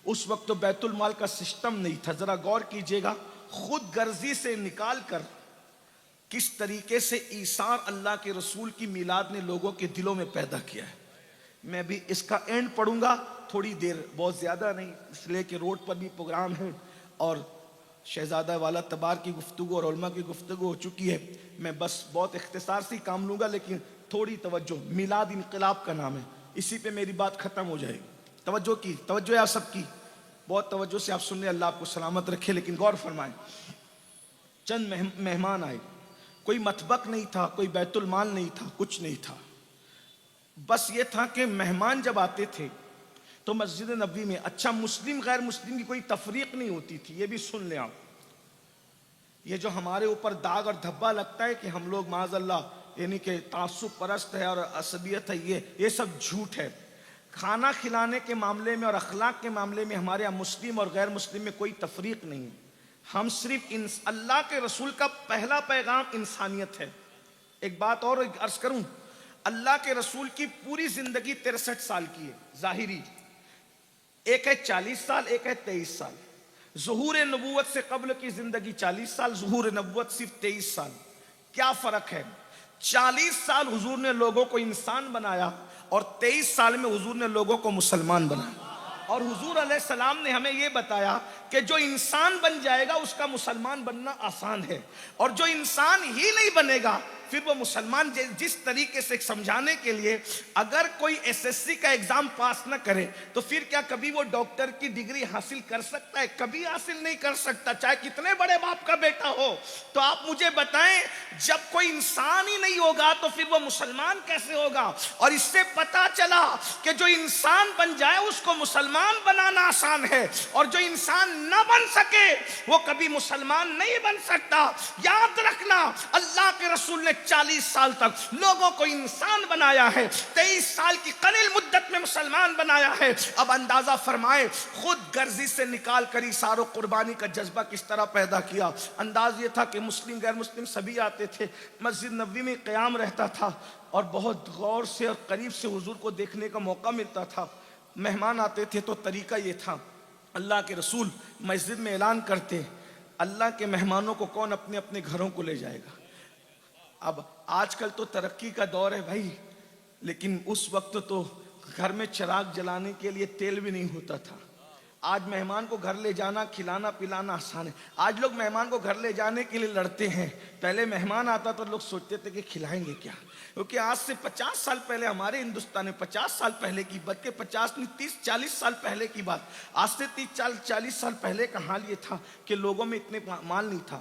اس وقت تو بیت المال کا سسٹم نہیں تھا. ذرا غور کیجئے گا, خود غرضی سے نکال کر کس طریقے سے ایثار اللہ کے رسول کی میلاد نے لوگوں کے دلوں میں پیدا کیا ہے. میں بھی اس کا اینڈ پڑھوں گا تھوڑی دیر, بہت زیادہ نہیں, اس لیے کہ روڈ پر بھی پروگرام ہے اور شہزادہ والا تبار کی گفتگو اور علماء کی گفتگو ہو چکی ہے. میں بس بہت اختصار سے کام لوں گا, لیکن تھوڑی توجہ. میلاد انقلاب کا نام ہے, اسی پہ میری بات ختم ہو جائے گی. توجہ ہے آپ سب کی, بہت توجہ سے آپ سن لیں, اللہ آپ کو سلامت رکھے. لیکن غور فرمائیں, چند مہمان آئے, کوئی مطبخ نہیں تھا, کوئی بیت المال نہیں تھا, کچھ نہیں تھا. بس یہ تھا کہ مہمان جب آتے تھے تو مسجد نبوی میں, اچھا مسلم غیر مسلم کی کوئی تفریق نہیں ہوتی تھی, یہ بھی سن لیں آپ. یہ جو ہمارے اوپر داغ اور دھبا لگتا ہے کہ ہم لوگ معاذ اللہ یعنی کہ تعصب پرست ہے اور عصبیت ہے, یہ سب جھوٹ ہے. کھانا کھلانے کے معاملے میں اور اخلاق کے معاملے میں ہمارے یہاں مسلم اور غیر مسلم میں کوئی تفریق نہیں ہے. ہم صرف اللہ کے رسول کا پہلا پیغام انسانیت ہے. ایک بات اور عرض کروں, اللہ کے رسول کی پوری زندگی 63 سال کی ہے ظاہری, ایک ہے 40 سال, ایک ہے 23 سال. ظہور نبوت سے قبل کی زندگی 40 سال, ظہور نبوت صرف 23 سال. کیا فرق ہے؟ 40 سال حضور نے لوگوں کو انسان بنایا اور 23 سال میں حضور نے لوگوں کو مسلمان بنایا. اور حضور علیہ السلام نے ہمیں یہ بتایا کہ جو انسان بن جائے گا اس کا مسلمان بننا آسان ہے, اور جو انسان ہی نہیں بنے گا پھر وہ مسلمان. جس طریقے سے سمجھانے کے لیے اگر کوئی SSC کا ایگزام پاس نہ کرے تو پھر کیا کبھی وہ ڈاکٹر کی ڈگری حاصل کر سکتا ہے؟ کبھی حاصل نہیں کر سکتا, چاہے کتنے بڑے باپ کا بیٹا ہو. تو آپ مجھے بتائیں, جب کوئی انسان ہی نہیں ہوگا تو پھر وہ مسلمان کیسے ہوگا؟ اور اس سے پتا چلا کہ جو انسان بن جائے اس کو مسلمان بنانا آسان ہے, اور جو انسان نہ بن سکے وہ کبھی مسلمان نہیں بن سکتا. یاد رکھنا, اللہ کے رسول نے 40 سال تک لوگوں کو انسان بنایا ہے, 23 سال کی قلیل مدت میں مسلمان بنایا ہے. اب اندازہ فرمائے خود غرضی سے نکال کر ایثار و قربانی کا جذبہ کس طرح پیدا کیا. انداز یہ تھا کہ مسلم غیر مسلم سبھی آتے تھے, مسجد نبوی میں قیام رہتا تھا اور بہت غور سے اور قریب سے حضور کو دیکھنے کا موقع ملتا تھا. مہمان آتے تھے تو طریقہ یہ تھا, اللہ کے رسول مسجد میں اعلان کرتے, اللہ کے مہمانوں کو کون اپنے اپنے گھروں کو لے جائے گا. اب آج کل تو ترقی کا دور ہے بھائی, لیکن اس وقت تو گھر میں چراغ جلانے کے لیے تیل بھی نہیں ہوتا تھا. آج مہمان کو گھر لے جانا, کھلانا پلانا آسان ہے. آج لوگ مہمان کو گھر لے جانے کے لیے لڑتے ہیں. پہلے مہمان آتا تو لوگ سوچتے تھے کہ کھلائیں گے کیا, کیونکہ آج سے 50 سال پہلے ہمارے ہندوستان میں 50 سال پہلے کی بلکہ 50 نہیں 30-40 سال پہلے کی بات, آج سے 30-40 سال پہلے کا حال یہ تھا کہ لوگوں میں اتنے مال نہیں تھا.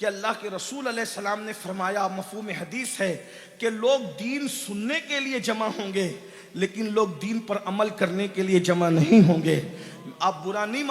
کہ اللہ کے رسول علیہ السلام نے فرمایا، مفہوم حدیث ہے کہ لوگ دین سننے کے لیے جمع ہوں گے لیکن لوگ دین پر عمل کرنے کے لیے جمع نہیں ہوں گے۔ آپ برا نہیں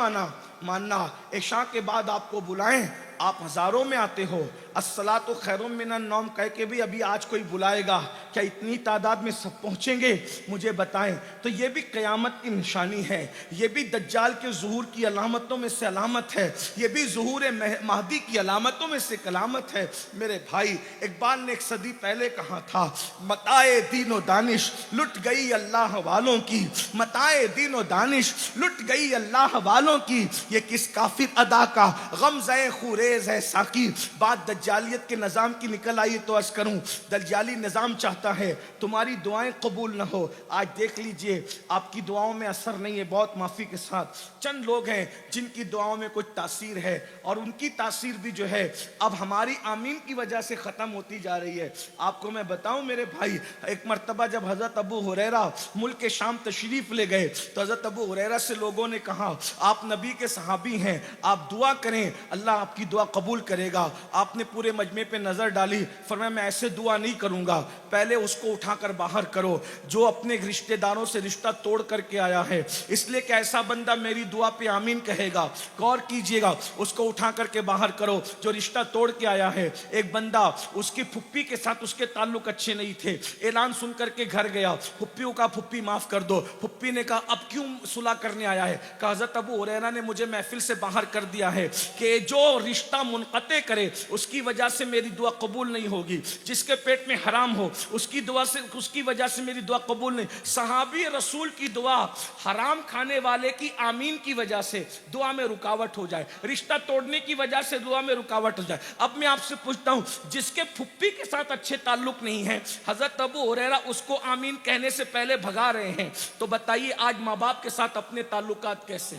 ماننا، عشاء کے بعد آپ کو بلائیں، آپ ہزاروں میں آتے ہو، الصلاۃ خیر من النوم کہہ کے بھی ابھی آج کوئی بلائے گا، کیا اتنی تعداد میں سب پہنچیں گے؟ مجھے بتائیں۔ تو یہ بھی قیامت کی نشانی ہے، یہ بھی دجال کے ظہور کی علامتوں میں سے علامت ہے، یہ بھی ظہور مہدی کی علامتوں میں سے علامت ہے۔ میرے بھائی، اقبال نے ایک صدی پہلے کہا تھا، متاع دین و دانش لٹ گئی اللہ والوں کی، متاع دین و دانش لٹ گئی اللہ والوں کی، یہ کس کافر ادا کا غمزہ خوریز ہے ساقی۔ بات دجالیت کے نظام کی نکل آئی تو عرض کروں، دجالی نظام چاہتا ہے تمہاری دعائیں قبول نہ ہو۔ آج دیکھ لیجئے، آپ کی دعاؤں میں اثر نہیں ہے، بہت معافی کے ساتھ چند لوگ ہیں جن کی دعاؤں میں کچھ تاثیر ہے، اور ان کی تاثیر بھی جو ہے اب ہماری آمین کی وجہ سے ختم ہوتی جا رہی ہے۔ آپ کو میں بتاؤں میرے بھائی، ایک مرتبہ جب حضرت ابو ہریرہ ملک شام تشریف لے گئے تو حضرت ابو ہریرہ سے لوگوں نے کہا، آپ نبی کے صحابی ہیں، آپ دعا کریں، اللہ آپ کی دعا قبول کرے گا۔ آپ نے پورے مجمع پہ نظر ڈالی، فرمایا میں ایسے دعا نہیں کروں گا، پہلے اس کو اٹھا کر باہر کرو جو اپنے رشتہ داروں سے رشتہ توڑ کر کے آیا ہے، اس لیے کہ ایسا بندہ میری دعا پہ آمین کہے گا۔ غور کیجئے گا، اس کو اٹھا کر کے باہر کرو جو رشتہ توڑ کے آیا ہے۔ ایک بندہ، اس کی پھپھی کے ساتھ اس کے تعلق اچھے نہیں تھے، اعلان سن کر کے گھر گیا، پھپھیوں کا پھپھی معاف کر دو۔ پھپھی نے کہا اب کیوں صلح کرنے آیا ہے؟ کہا حضرت ابو ہریرہ نے مجھے محفل سے باہر کر دیا ہے کہ جو رشتہ منقطع کرے اس کی وجہ سے میری دعا قبول نہیں ہوگی، جس کے پیٹ میں حرام ہو اس کی وجہ سے میری دعا قبول نہیں۔ صحابی رسول کی دعا حرام کھانے والے کی آمین کی وجہ سے دعا میں رکاوٹ ہو جائے، رشتہ توڑنے کی وجہ سے دعا میں رکاوٹ ہو جائے۔ اب میں آپ سے پوچھتا ہوں، جس کے پھپھی کے ساتھ اچھے تعلق نہیں ہیں، حضرت ابو ہریرہ اس کو آمین کہنے سے پہلے بھگا رہے ہیں، تو بتائیے آج ماں باپ کے ساتھ اپنے تعلقات کیسے؟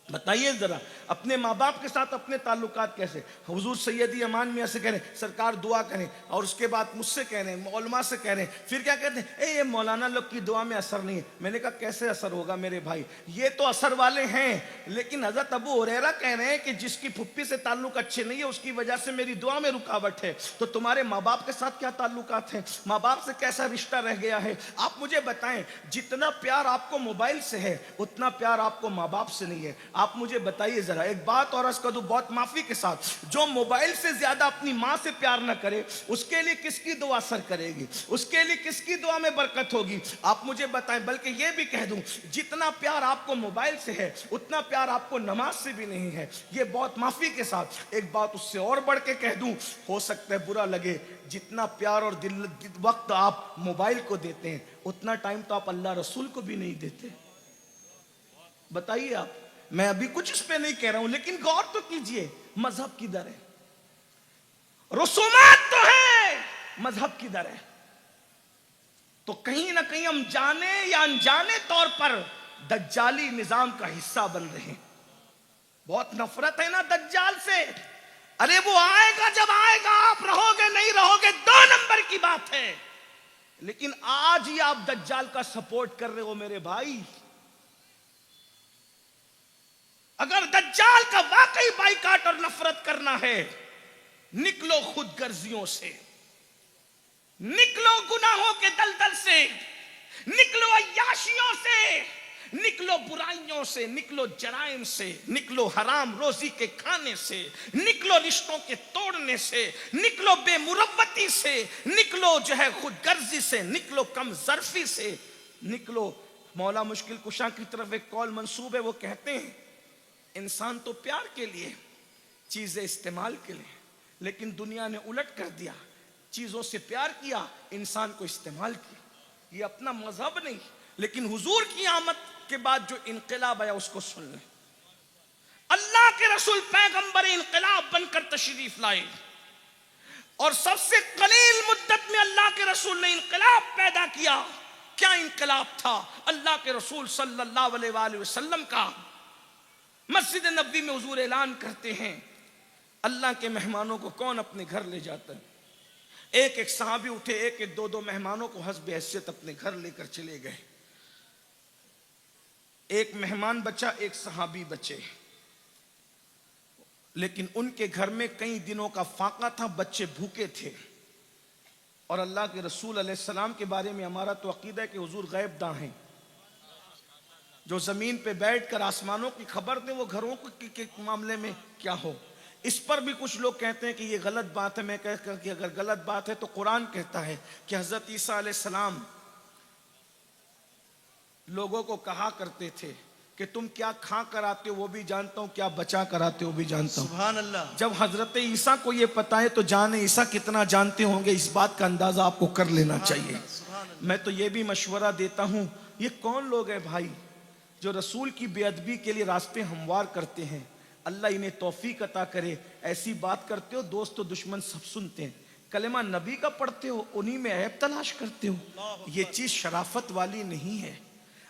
بتائیے ذرا، اپنے ماں باپ کے ساتھ اپنے تعلقات کیسے؟ حضور سیدی امان میاں سے کہہ رہے ہیں سرکار دعا کریں، اور اس کے بعد مجھ سے کہہ رہے ہیں، علماء سے کہہ رہے ہیں، پھر کیا کہتے ہیں، یہ مولانا لوگ کی دعا میں اثر نہیں ہے۔ میں نے کہا کیسے اثر ہوگا میرے بھائی، یہ تو اثر والے ہیں، لیکن حضرت ابو ہریرہ کہہ رہے ہیں کہ جس کی پھپھی سے تعلق اچھے نہیں ہے اس کی وجہ سے میری دعا میں رکاوٹ ہے۔ تو تمہارے ماں باپ کے ساتھ کیا تعلقات ہیں؟ ماں باپ سے کیسا رشتہ رہ گیا ہے؟ آپ مجھے بتائیں، جتنا پیار آپ کو موبائل سے ہے اتنا پیار آپ کو ماں باپ سے نہیں ہے۔ آپ مجھے بتائیے ذرا، ایک بات اور عرض کر دوں بہت معافی کے ساتھ، جو موبائل سے زیادہ اپنی ماں سے پیار نہ کرے اس کے لیے کس کی دعا اثر کرے گی؟ اس کے لیے کس کی دعا میں برکت ہوگی؟ آپ مجھے بتائیں۔ بلکہ یہ بھی کہہ دوں، جتنا پیار آپ کو موبائل سے ہے اتنا پیار آپ کو نماز سے بھی نہیں ہے۔ یہ بہت معافی کے ساتھ ایک بات اس سے اور بڑھ کے کہہ دوں، ہو سکتا ہے برا لگے، جتنا پیار اور وقت آپ موبائل کو دیتے ہیں اتنا ٹائم تو آپ اللہ رسول کو بھی نہیں دیتے۔ بتائیے آپ، میں ابھی کچھ اس پہ نہیں کہہ رہا ہوں لیکن غور تو کیجئے، مذہب کدھر ہے؟ رسومات تو ہے، مذہب کدھر ہے؟ تو کہیں نہ کہیں ہم جانے یا انجانے طور پر دجالی نظام کا حصہ بن رہے ہیں۔ بہت نفرت ہے نا دجال سے، ارے وہ آئے گا، جب آئے گا آپ رہو گے نہیں رہو گے دو نمبر کی بات ہے، لیکن آج ہی آپ دجال کا سپورٹ کر رہے ہو میرے بھائی۔ اگر دجال کا واقعی بائیکاٹ اور نفرت کرنا ہے، نکلو خود غرضیوں سے، نکلو گناہوں کے دلدل سے، نکلو عیاشیوں سے، نکلو برائیوں سے، نکلو جرائم سے، نکلو حرام روزی کے کھانے سے، نکلو رشتوں کے توڑنے سے، نکلو بے مروتی سے، نکلو جو ہے خود غرضی سے، نکلو کم ظرفی سے، نکلو۔ مولا مشکل کشا کی طرف ایک قول منسوب ہے، وہ کہتے ہیں انسان تو پیار کے لیے، چیزیں استعمال کے لیے، لیکن دنیا نے الٹ کر دیا، چیزوں سے پیار کیا، انسان کو استعمال کیا۔ یہ اپنا مذہب نہیں، لیکن حضور کی آمد کے بعد جو انقلاب آیا اس کو سن لیں۔ اللہ کے رسول پیغمبر انقلاب بن کر تشریف لائے، اور سب سے قلیل مدت میں اللہ کے رسول نے انقلاب پیدا کیا۔ کیا انقلاب تھا؟ اللہ کے رسول صلی اللہ علیہ وآلہ وسلم کا مسجد نبوی میں حضور اعلان کرتے ہیں، اللہ کے مہمانوں کو کون اپنے گھر لے جاتا ہے؟ ایک ایک صحابی اٹھے، ایک ایک دو دو مہمانوں کو حسب حیثیت اپنے گھر لے کر چلے گئے۔ ایک مہمان بچا، ایک صحابی بچے، لیکن ان کے گھر میں کئی دنوں کا فاقہ تھا, بچے بھوکے تھے. اور اللہ کے رسول علیہ السلام کے بارے میں ہمارا تو عقیدہ ہے کہ حضور غیب داں ہیں, جو زمین پہ بیٹھ کر آسمانوں کی خبر دیں, وہ گھروں کے معاملے میں کیا ہو. اس پر بھی کچھ لوگ کہتے ہیں کہ یہ غلط بات ہے. میں کہتا ہوں کہ اگر غلط بات ہے تو قرآن کہتا ہے کہ حضرت عیسیٰ علیہ السلام لوگوں کو کہا کرتے تھے کہ تم کیا کھا کر آتے ہو وہ بھی جانتا ہوں, کیا بچا کر آتے ہو بھی جانتا ہوں. سبحان اللہ. جب حضرت عیسیٰ کو یہ پتا ہے تو جانے عیسیٰ کتنا جانتے ہوں گے, اس بات کا اندازہ آپ کو کر لینا چاہیے. میں تو یہ بھی مشورہ دیتا ہوں, یہ کون لوگ ہیں بھائی جو رسول کی بے ادبی کے لیے راستے ہموار کرتے ہیں؟ اللہ انہیں توفیق عطا کرے. ایسی بات کرتے ہو دوست و دشمن سب سنتے ہیں, کلمہ نبی کا پڑھتے ہو انہی میں عیب تلاش کرتے ہو. یہ چیز شرافت والی نہیں ہے.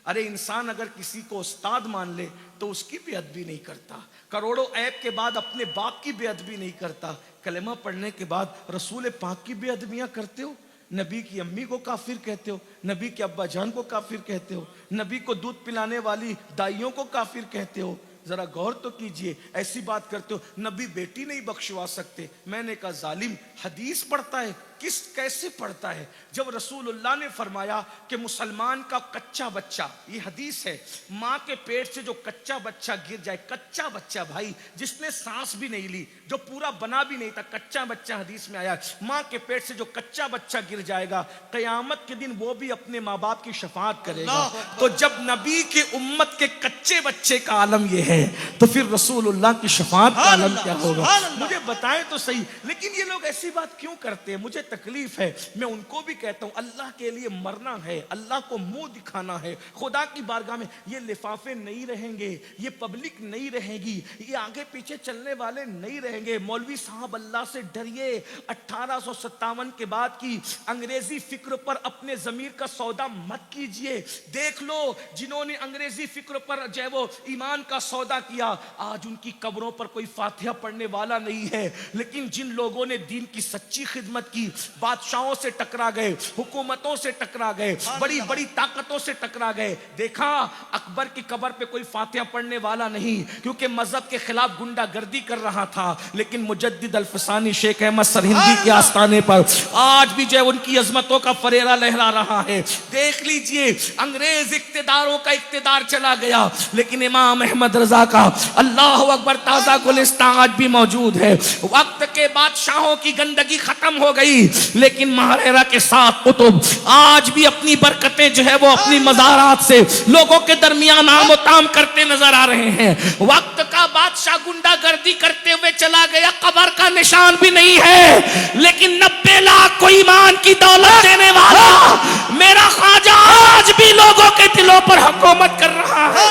ارے انسان اگر کسی کو استاد مان لے تو اس کی بے ادبی نہیں کرتا, کروڑوں عیب کے بعد اپنے باپ کی بے ادبی نہیں کرتا. کلمہ پڑھنے کے بعد رسول پاک کی بے ادبیاں کرتے ہو, نبی کی امی کو کافر کہتے ہو, نبی کے ابا جان کو کافر کہتے ہو, نبی کو دودھ پلانے والی دائیوں کو کافر کہتے ہو. ذرا غور تو کیجئے, ایسی بات کرتے ہو نبی بیٹی نہیں بخشوا سکتے. میں نے کہا ظالم, حدیث پڑھتا ہے, کیسے پڑھتا ہے جب رسول اللہ نے فرمایا کہ مسلمان کا کچا بچہ, یہ حدیث ہے, ماں کے پیٹ سے جو کچا بچہ گر جائے, کچا بچہ بھائی جس نے سانس بھی نہیں لی, جو پورا بنا بھی نہیں تھا, کچا بچہ حدیث میں آیا, ماں کے پیٹ سے جو کچا بچہ گر جائے گا قیامت کے دن وہ بھی اپنے ماں باپ کی شفاعت کرے گا. تو جب نبی کے امت کے کچے بچے کا عالم یہ ہے تو پھر رسول اللہ کی شفاعت کا عالم کیا ہوگا؟ مجھے بتائیں تو صحیح. لیکن یہ لوگ ایسی بات کیوں کرتے ہیں؟ مجھے تکلیف ہے. میں ان کو بھی کہتا ہوں اللہ کے لیے مرنا ہے, اللہ کو منہ دکھانا ہے, خدا کی بارگاہ میں یہ لفافے نہیں رہیں گے, یہ پبلک نہیں رہے گی, یہ آگے پیچھے چلنے والے نہیں رہیں گے. مولوی صاحب اللہ سے ڈریے, 1857 کے بعد کی انگریزی فکر پر اپنے ضمیر کا سودا مت کیجئے. دیکھ لو جنہوں نے انگریزی فکر پر جو ہے وہ ایمان کا سودا کیا, آج ان کی قبروں پر کوئی فاتحہ پڑھنے والا نہیں ہے. لیکن جن لوگوں نے دین کی سچی خدمت کی, بادشاہوں سے ٹکرا گئے, حکومتوں سے ٹکرا گئے, بڑی بڑی طاقتوں سے ٹکرا گئے, دیکھا اکبر کی قبر پہ کوئی فاتحہ پڑھنے والا نہیں کیونکہ مذہب کے خلاف گنڈا گردی کر رہا تھا. لیکن مجدد الفسانی شیخ احمد سرہندی کے آستانے پر آج بھی جو ہے ان کی عظمتوں کا فریرہ لہرا رہا ہے. دیکھ لیجئے انگریز اقتداروں کا اقتدار چلا گیا لیکن امام احمد رضا کا اللہ اکبر تازہ گلستان آج بھی موجود ہے. وقت کے بادشاہوں کی گندگی ختم ہو گئی لیکن مہریرا کے ساتھ قطب آج بھی اپنی برکتیں جو ہے وہ اپنی مزارات سے لوگوں کے درمیان عام و تام کرتے نظر آ رہے ہیں. وقت کا بادشاہ گنڈا گردی کرتے ہوئے چلا گیا, قبر کا نشان بھی نہیں ہے, لیکن 90 لاکھ کو ایمان کی دولت دینے والا میرا خواجہ آج بھی لوگوں کے دلوں پر حکومت کر رہا ہے.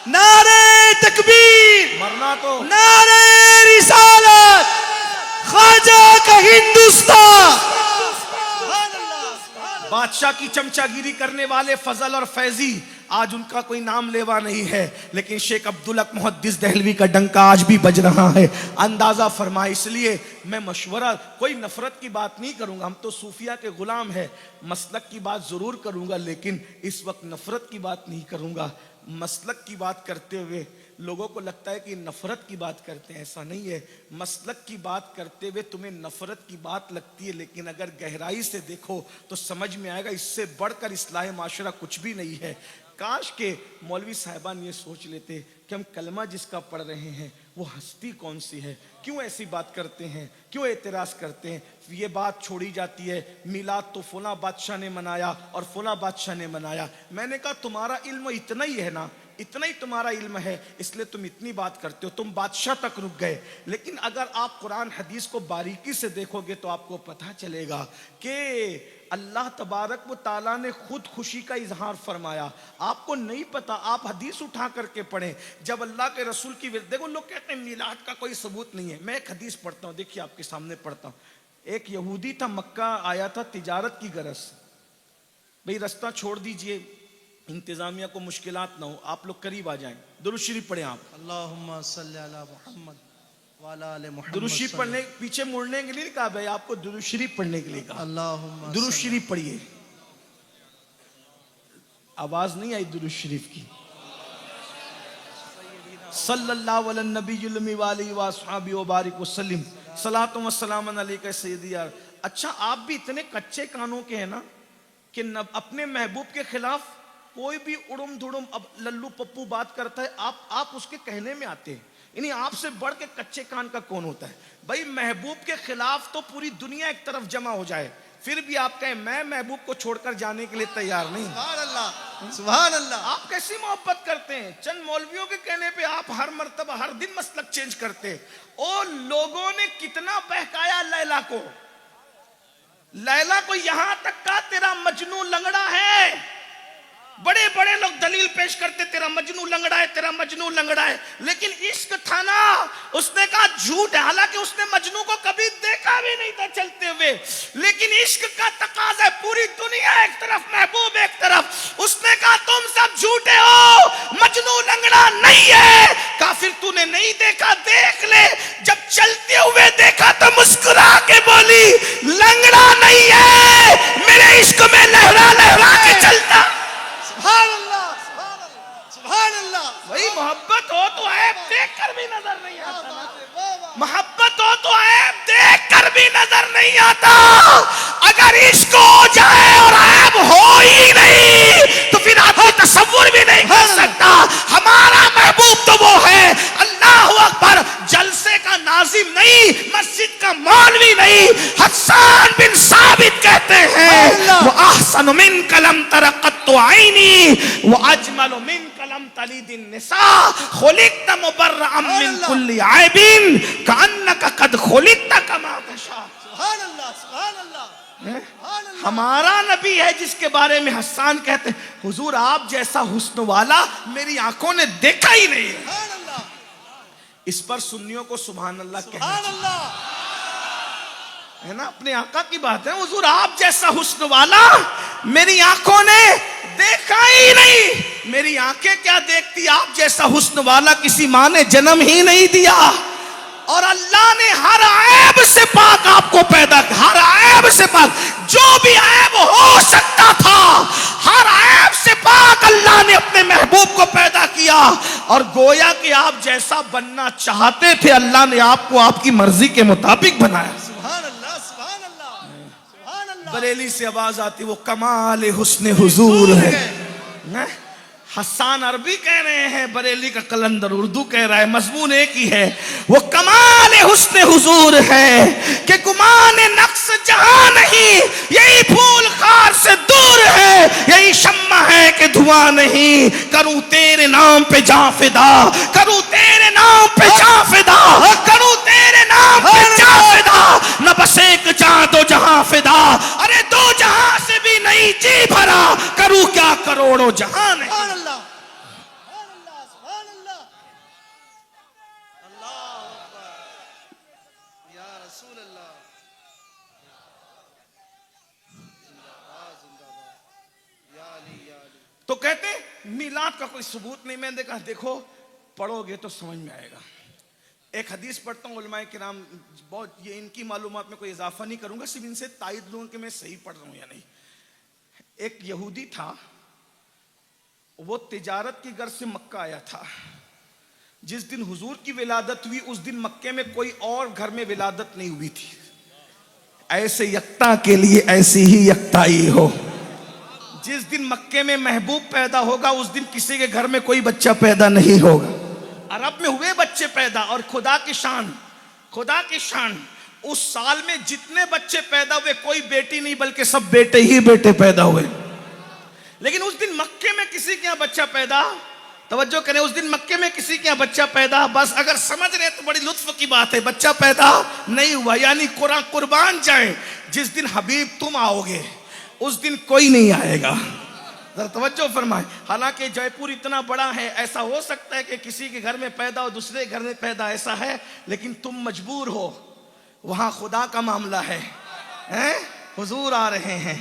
نعرہ تکبیر, مرنا تو نعرہ رسالت, خواجہ کا ہندوستان. بادشاہ کی چمچا گیری کرنے والے فضل اور فیضی آج ان کا کوئی نام لیوا نہیں ہے, لیکن شیخ عبدالحق محدث دہلوی کا ڈنکا آج بھی بج رہا ہے. اندازہ فرمائے. اس لیے میں مشورہ, کوئی نفرت کی بات نہیں کروں گا, ہم تو صوفیہ کے غلام ہیں, مسلک کی بات ضرور کروں گا لیکن اس وقت نفرت کی بات نہیں کروں گا. مسلک کی بات کرتے ہوئے لوگوں کو لگتا ہے کہ نفرت کی بات کرتے ہیں, ایسا نہیں ہے. مسلک کی بات کرتے ہوئے تمہیں نفرت کی بات لگتی ہے لیکن اگر گہرائی سے دیکھو تو سمجھ میں آئے گا اس سے بڑھ کر اصلاح معاشرہ کچھ بھی نہیں ہے. کاش کہ مولوی صاحبان یہ سوچ لیتے کہ ہم کلمہ جس کا پڑھ رہے ہیں وہ ہستی کون سی ہے, کیوں ایسی بات کرتے ہیں, کیوں اعتراض کرتے ہیں. یہ بات چھوڑی جاتی ہے میلاد تو فلاں بادشاہ نے منایا اور فلاں بادشاہ نے منایا. میں نے کہا تمہارا علم اتنا ہی ہے نا, اتنا ہی تمہارا علم ہے اس لیے تم اتنی بات کرتے ہو, تم بادشاہ تک رک گئے. لیکن اگر آپ قرآن حدیث کو باریکی سے دیکھو گے تو آپ کو پتہ چلے گا کہ اللہ تبارک و تعالیٰ نے خود خوشی کا اظہار فرمایا. آپ کو نہیں پتا, آپ حدیث اٹھا کر کے پڑھیں. جب اللہ کے رسول کی دیکھو لوگ کہتے ہیں میلاد کا کوئی ثبوت نہیں ہے. میں ایک حدیث پڑھتا ہوں, دیکھیے آپ کے سامنے پڑھتا ہوں. ایک یہودی تھا, مکہ آیا تھا تجارت کی غرض سے. بھئی رستہ چھوڑ دیجئے, انتظامیہ کو مشکلات نہ ہو, آپ لوگ قریب آ جائیں. درود شریف پڑھیں آپ. اللہم صلی علی محمد وعلی آل محمد. درود شریف پڑھنے, پیچھے مڑنے کے لیے نہیں کہا بھائی, آپ کو درود شریف پڑھنے کے لیے کہا. اللہم درود شریف پڑھیے. آواز نہیں آئی درود شریف کی. صلی اللہ علی النبی المی وآلہ وصحبہ وبارک وسلم صلاۃ و سلام علیک سیدی یار. اچھا آپ بھی اتنے کچے کانوں کے ہیں نا کہ اپنے محبوب کے خلاف کوئی بھی اڑم دھڑم اب للو پپو بات کرتا ہے آپ اس کے کہنے میں آتے ہیں. یعنی آپ سے بڑھ کے کچے کان کا کون ہوتا ہے بھائی؟ محبوب کے خلاف تو پوری دنیا ایک طرف جمع ہو جائے پھر بھی آپ کہیں میں محبوب کو چھوڑ کر جانے کے لیے تیار نہیں. سبحان اللہ سبحان اللہ. آپ کیسی محبت کرتے ہیں؟ چند مولویوں کے کہنے پہ آپ ہر مرتبہ ہر دن مسلک چینج کرتے. اور لوگوں نے کتنا بہکایا لیلا کو. لیلا کو یہاں تک کا تیرا مجنو لنگڑا ہے. بڑے بڑے لوگ دلیل پیش کرتے تیرا مجنو لنگڑا ہے تیرا مجنو لنگڑا ہے. لیکن عشق تھا نا اس نے کہا جھوٹ ہے. حالانکہ اس نے مجنو کو کبھی دیکھا بھی نہیں تھا چلتے ہوئے. لیکن عشق کا تقاضا ہے پوری دنیا ایک طرف محبوب ایک طرف. اس نے کہا تم سب جھوٹے ہو مجنو لنگڑا نہیں ہے. کافر تو نے نہیں دیکھا دیکھ لے. جب چلتے ہوئے دیکھا تو مسکرا کے بولی لنگڑا نہیں ہے میرے عشق میں لہرا لہرا کے چلتا. سبحان اللہ سبحان اللہ سبحان اللہ. وہی محبت ہو تو عیب دیکھ کر بھی نظر نہیں آتا. محبت ہو تو عیب دیکھ کر بھی نظر نہیں آتا. اگر عشق ہو جائے اور عیب ہو ہی نہیں تو پھر آپ تصور بھی نہیں کر سکتا. ہمارا محبوب تو وہ ہے اللہ اکبر جلسے کا ناظم نہیں مسجد کا مولوی نہیں. حسان بن ثابت کہتے ہیں وہ احسن من کلم ترقت عینی واجمل من کلم تلید النساء خلقت مبرئا من كل عیب کانک قد خلقت کما تشاء. سبحان اللہ سبحان اللہ سبحان اللہ. ہمارا نبی ہے جس کے بارے میں حسان کہتے ہیں حضور آپ جیسا حسن والا میری آنکھوں نے دیکھا ہی نہیں. سبحان اللہ اس پر سنیوں کو سبحان اللہ کہنا سبحان چاہیے اللہ. ہے نا. اپنے آقا کی بات ہے حضور آپ جیسا حسن والا میری آنکھوں نے دیکھا ہی نہیں. میری آنکھیں کیا دیکھتی آپ جیسا حسن والا کسی ماں نے جنم ہی نہیں دیا. اور اللہ نے ہر عیب سے پاک آپ کو پیدا کیا. ہر عیب سے پاک جو بھی عیب ہو سکتا تھا ہر عیب سے پاک اللہ نے اپنے محبوب کو پیدا کیا. اور گویا کہ آپ جیسا بننا چاہتے تھے اللہ نے آپ کو آپ کی مرضی کے مطابق بنایا. سبحان اللہ سبحان اللہ سبحان اللہ. بریلی سے آواز آتی وہ کمال حسن حضور ہے. حسان عربی کہہ رہے ہیں بریلی کا قلندر اردو کہہ رہا ہے. مضمون ایک ہی ہے وہ کمال حسن حضور ہے کہ گمان نقص جہاں نہیں. یہی پھول خار سے دور ہے یہی شمع ہے کہ دھواں نہیں. کروں تیرے نام پہ جاں فدا کروں تیرے نام پہ جاں فدا کروں تیرے نام پہ جاں فدا. نہ بس ایک جاں دو جہاں فدا. ارے دو جہاں سے بھی نہیں جی بھرا کروں کیا کروڑوں جہاں نہیں. سبحان اللہ سبحان اللہ سبحان اللہ. اللہ اکبر یا رسول اللہ. زندہ باد زندہ باد یا علی یا علی. تو کہتے ہیں میلاد کا کوئی ثبوت نہیں. میں نے کہا دیکھو پڑھو گے تو سمجھ میں آئے گا. ایک حدیث پڑھتا ہوں علماء کرام بہت یہ ان کی معلومات میں کوئی اضافہ نہیں کروں گا صرف ان سے تائید لوں کہ میں صحیح پڑھ رہا ہوں یا نہیں. ایک یہودی تھا وہ تجارت کی غرض سے مکہ آیا تھا. جس دن حضور کی ولادت ہوئی اس دن مکے میں کوئی اور گھر میں ولادت نہیں ہوئی تھی. ایسے یکتا کے لیے ایسی ہی یکتائی ہو. جس دن مکے میں محبوب پیدا ہوگا اس دن کسی کے گھر میں کوئی بچہ پیدا نہیں ہوگا. عرب میں ہوئے بچے پیدا اور خدا کی شان اس سال میں جتنے بچے پیدا ہوئے کوئی بیٹی نہیں بلکہ سب بیٹے ہی بیٹے پیدا ہوئے. لیکن اس دن مکے میں کسی کے یہاں بچہ پیدا توجہ کریں اس دن مکے میں کسی کے یہاں بچہ پیدا بس اگر سمجھ رہے تو بڑی لطف کی بات ہے بچہ پیدا نہیں ہوا. یعنی قربان جائیں جس دن حبیب تم آؤ گے اس دن کوئی نہیں آئے گا. ذرا توجہ فرمائیں. حالانکہ جے پور اتنا بڑا ہے ایسا ہو سکتا ہے کہ کسی کے گھر میں پیدا ہو دوسرے گھر میں پیدا ایسا ہے لیکن تم مجبور ہو. وہاں خدا کا معاملہ ہے. حضور آ رہے ہیں.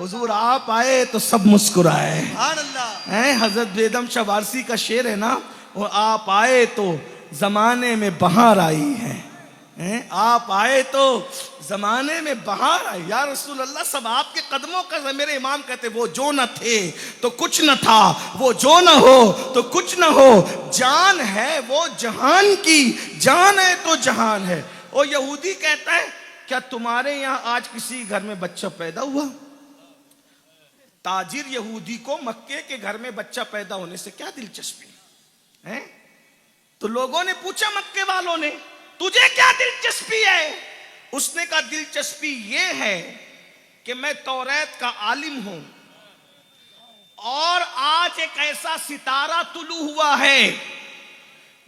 حضور آپ آئے تو سب مسکرائے. سبحان اللہ. حضرت بیدم شاہ وارسی کا شعر ہے نا وہ آپ آئے تو زمانے میں بہار آئی ہے. آپ آئے تو زمانے میں بہار آئی. یا رسول اللہ سب آپ کے قدموں کا. میرے امام کہتے وہ جو نہ تھے تو کچھ نہ تھا, وہ جو نہ ہو تو کچھ نہ ہو, جان ہے وہ جہان کی, جان ہے تو جہان ہے. وہ یہودی کہتا ہے کیا تمہارے یہاں آج کسی گھر میں بچہ پیدا ہوا؟ تاجر یہودی کو مکے کے گھر میں بچہ پیدا ہونے سے کیا دلچسپی ہے؟ تو لوگوں نے پوچھا مکے والوں نے تجھے کیا دلچسپی ہے؟ اس نے کہا دلچسپی یہ ہے کہ میں توریت کا عالم ہوں اور آج ایک ایسا ستارہ طلوع ہوا ہے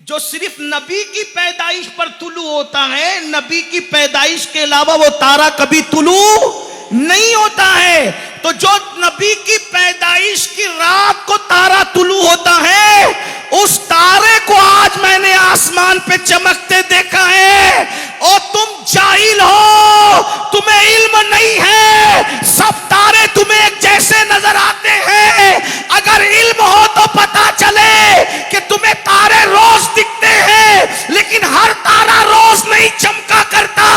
جو صرف نبی کی پیدائش پر طلوع ہوتا ہے, نبی کی پیدائش کے علاوہ وہ تارہ کبھی طلوع نہیں ہوتا ہے. تو جو نبی کی پیدائش کی رات کو تارہ طلوع ہوتا ہے, اس تارے کو آج میں نے آسمان پہ چمکتے دیکھا ہے. اور تم جاہل ہو, تمہیں علم نہیں ہے, سب تارے تمہیں ایک جیسے نظر آتے ہیں. اگر علم ہو تو پتا چلے کہ تمہیں تارے روز دکھتے ہیں, لیکن ہر تارہ روز نہیں چمکا کرتا.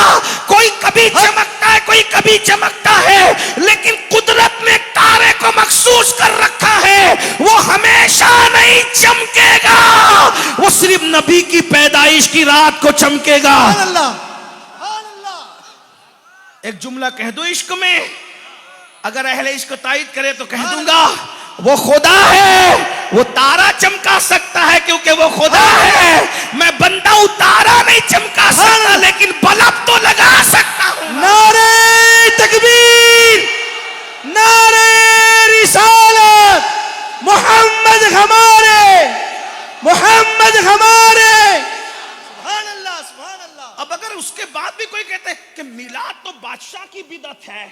کوئی کبھی چمکتا ہے, کوئی کبھی چمکتا ہے, لیکن قدرت نے تارے کو مخصوص کر رکھا ہے, وہ ہمیشہ نہیں چمکے گا, وہ صرف نبی کی پیدائش کی رات کو چمکے گا. ایک جملہ کہہ دو عشق میں, اگر اہل عشق تائید کرے تو کہہ دوں گا وہ خدا ہے, وہ تارا چمکا سکتا ہے کیونکہ وہ خدا ہے. میں بندہ ہوں, تارا نہیں چمکا سکتا لیکن بلب تو لگا سکتا ہوں. نعرہ تکبیر, نعرہ رسالت, محمد ہمارے, محمد ہمارے. سبحان اللہ, سبحان اللہ. اب اگر اس کے بعد بھی کوئی کہتے ہیں کہ میلاد تو بادشاہ کی بدعت ہے,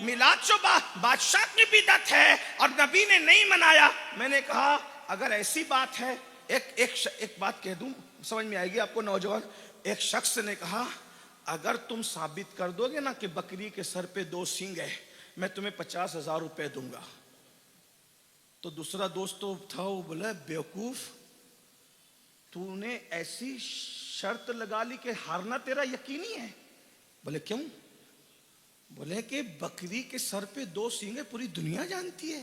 میلاد جو بادشاہ کی بدعت ہے اور نبی نے نہیں منایا, میں نے کہا اگر ایسی بات ہے, ایک بات کہہ دوں, سمجھ میں آئے گی آپ کو نوجوان. ایک شخص نے کہا اگر تم ثابت کر دو گے نا کہ بکری کے سر پہ 2 سینگ ہے, میں تمہیں 50,000 روپے دوں گا. تو دوسرا دوست تو تھا, وہ بولا بیوقوف, تو نے ایسی شرط لگا لی کہ ہارنا تیرا یقینی ہے. بولے کیوں؟ بولے کہ بکری کے سر پہ 2 سینگ ہے, پوری دنیا جانتی ہے.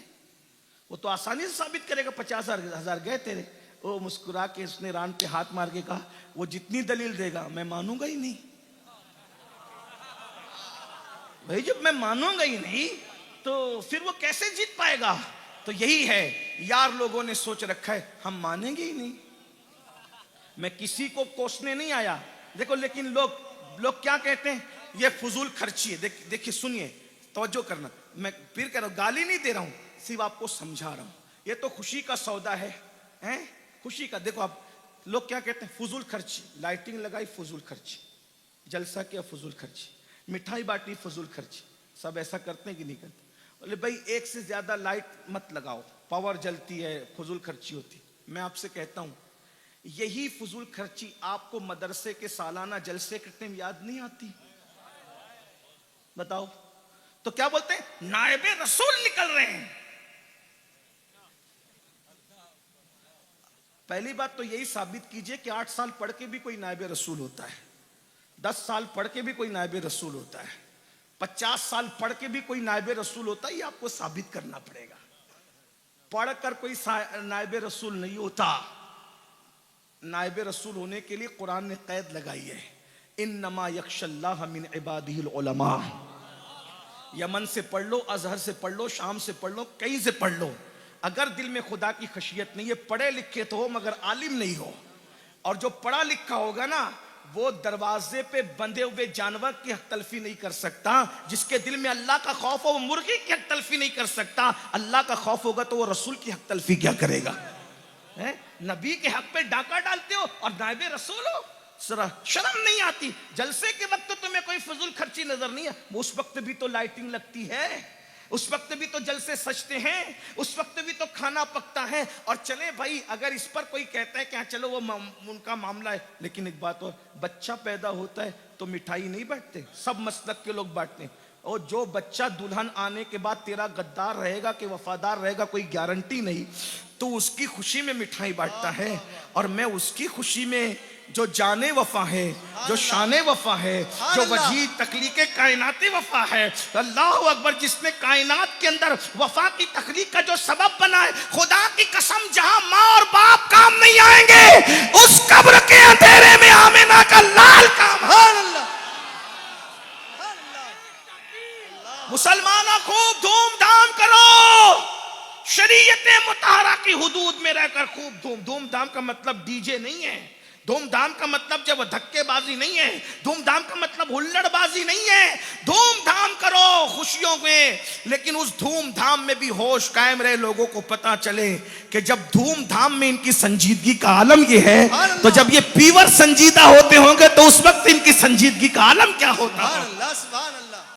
وہ تو آسانی سے ثابت کرے گا, 50,000 گئے تیرے. وہ مسکرا کے اس نے ران پہ ہاتھ مار کے کہا وہ جتنی دلیل دے گا میں مانوں گا ہی نہیں. بھائی جب میں مانوں گا ہی نہیں تو پھر وہ کیسے جیت پائے گا؟ تو یہی ہے یار, لوگوں نے سوچ رکھا ہے ہم مانیں گے ہی نہیں. میں کسی کو کوسنے نہیں آیا, دیکھو, لیکن لوگ کیا کہتے ہیں, یہ فضول خرچی ہے. دیکھیے سنیے, توجہ کرنا, میں پھر کہہ رہا ہوں, گالی نہیں دے رہا ہوں, صرف آپ کو سمجھا رہا ہوں. یہ تو خوشی کا سودا ہے, خوشی کا. دیکھو آپ لوگ کیا کہتے ہیں, فضول خرچی, لائٹنگ لگائی فضول خرچی, جلسہ کیا فضول خرچی, مٹھائی بانٹی فضول خرچی. سب ایسا کرتے ہیں کہ نہیں کرتے؟ بولے بھائی ایک سے زیادہ لائٹ مت لگاؤ, پاور جلتی ہے, فضول خرچی ہوتی. میں آپ سے کہتا ہوں یہی فضول خرچی آپ کو مدرسے کے سالانہ جلسے کرتے میں یاد نہیں آتی؟ بتاؤ. تو کیا بولتے ہیں, نائب رسول نکل رہے ہیں. پہلی بات تو یہی ثابت کیجئے کہ 8 سال پڑھ کے بھی کوئی نائب رسول ہوتا ہے, 10 سال پڑھ کے بھی کوئی نائب رسول ہوتا ہے, 50 سال پڑھ کے بھی کوئی نائب رسول ہوتا ہے. یہ آپ کو ثابت کرنا پڑے گا. پڑھ کر کوئی نائب رسول نہیں ہوتا. نائب رسول ہونے کے لیے قرآن نے قید لگائی ہے, انما یخشی اللہ من عبادہ العلماء. یمن سے پڑھ لو, ازہر سے پڑھ لو, شام سے پڑھ لو, کہیں سے پڑھ لو, اگر دل میں خدا کی خشیت نہیں ہے, پڑھے لکھے تو ہو مگر عالم نہیں ہو. اور جو پڑھا لکھا ہوگا نا وہ دروازے پہ بندھے ہوئے جانور کی حق تلفی نہیں کر سکتا. جس کے دل میں اللہ کا خوف ہو وہ مرغی کی حق تلفی نہیں کر سکتا. اللہ کا خوف ہوگا تو وہ رسول کی حق تلفی کیا کرے گا؟ نبی کے حق پہ ڈاکہ ڈالتے ہو اور نائب رسول ہو, ذرا شرم نہیں آتی؟ جلسے کے وقت تو تمہیں کوئی فضول خرچی نظر نہیں ہے, اس وقت بھی تو لائٹنگ لگتی ہے, اس وقت بھی تو جلسے سجتے ہیں, اس وقت بھی تو کھانا پکتا ہے. اور چلے بھائی اگر اس پر کوئی کہتا ہے کہ ہاں چلو وہ ان کا معاملہ ہے, لیکن ایک بات اور, بچہ پیدا ہوتا ہے تو مٹھائی نہیں بانٹتے, سب مسلک کے لوگ بانٹتے ہیں. اور جو بچہ دلہن آنے کے بعد تیرا غدار رہے گا کہ وفادار رہے گا کوئی گارنٹی نہیں، تو اس کی خوشی میں مٹھائی بانٹتا ہے، اور میں اس کی خوشی میں جو جانے وفا ہے، جو شان وفا ہے، جو وجید تخلیق کائناتی وفا ہے، اللہ اکبر، جس نے کائنات کے اندر وفا کی تخلیق کا جو سبب بنا ہے، خدا کی قسم جہاں ماں اور باپ کام نہیں آئیں گے اس قبر کے اندھیرے میں آمنہ کا لال کام۔ سبحان اللہ، مسلمانوں خوب دھوم دھام کرو، شریعت مطہرہ کی حدود میں رہ کر خوب دھوم دھام کا مطلب ڈی جے نہیں ہے، دھوم دھام کا مطلب جب دھکے بازی نہیں ہے، دھوم دھام کا مطلب ہلڑ بازی نہیں ہے، دھوم دھام کرو خوشیوں میں، لیکن اس دھوم دھام میں بھی ہوش قائم رہے، لوگوں کو پتا چلے کہ جب دھوم دھام میں ان کی سنجیدگی کا عالم یہ ہے تو جب یہ پیور سنجیدہ ہوتے ہوں گے تو اس وقت ان کی سنجیدگی کا عالم کیا ہوتا ہے۔ سبحان اللہ، سبحان اللہ۔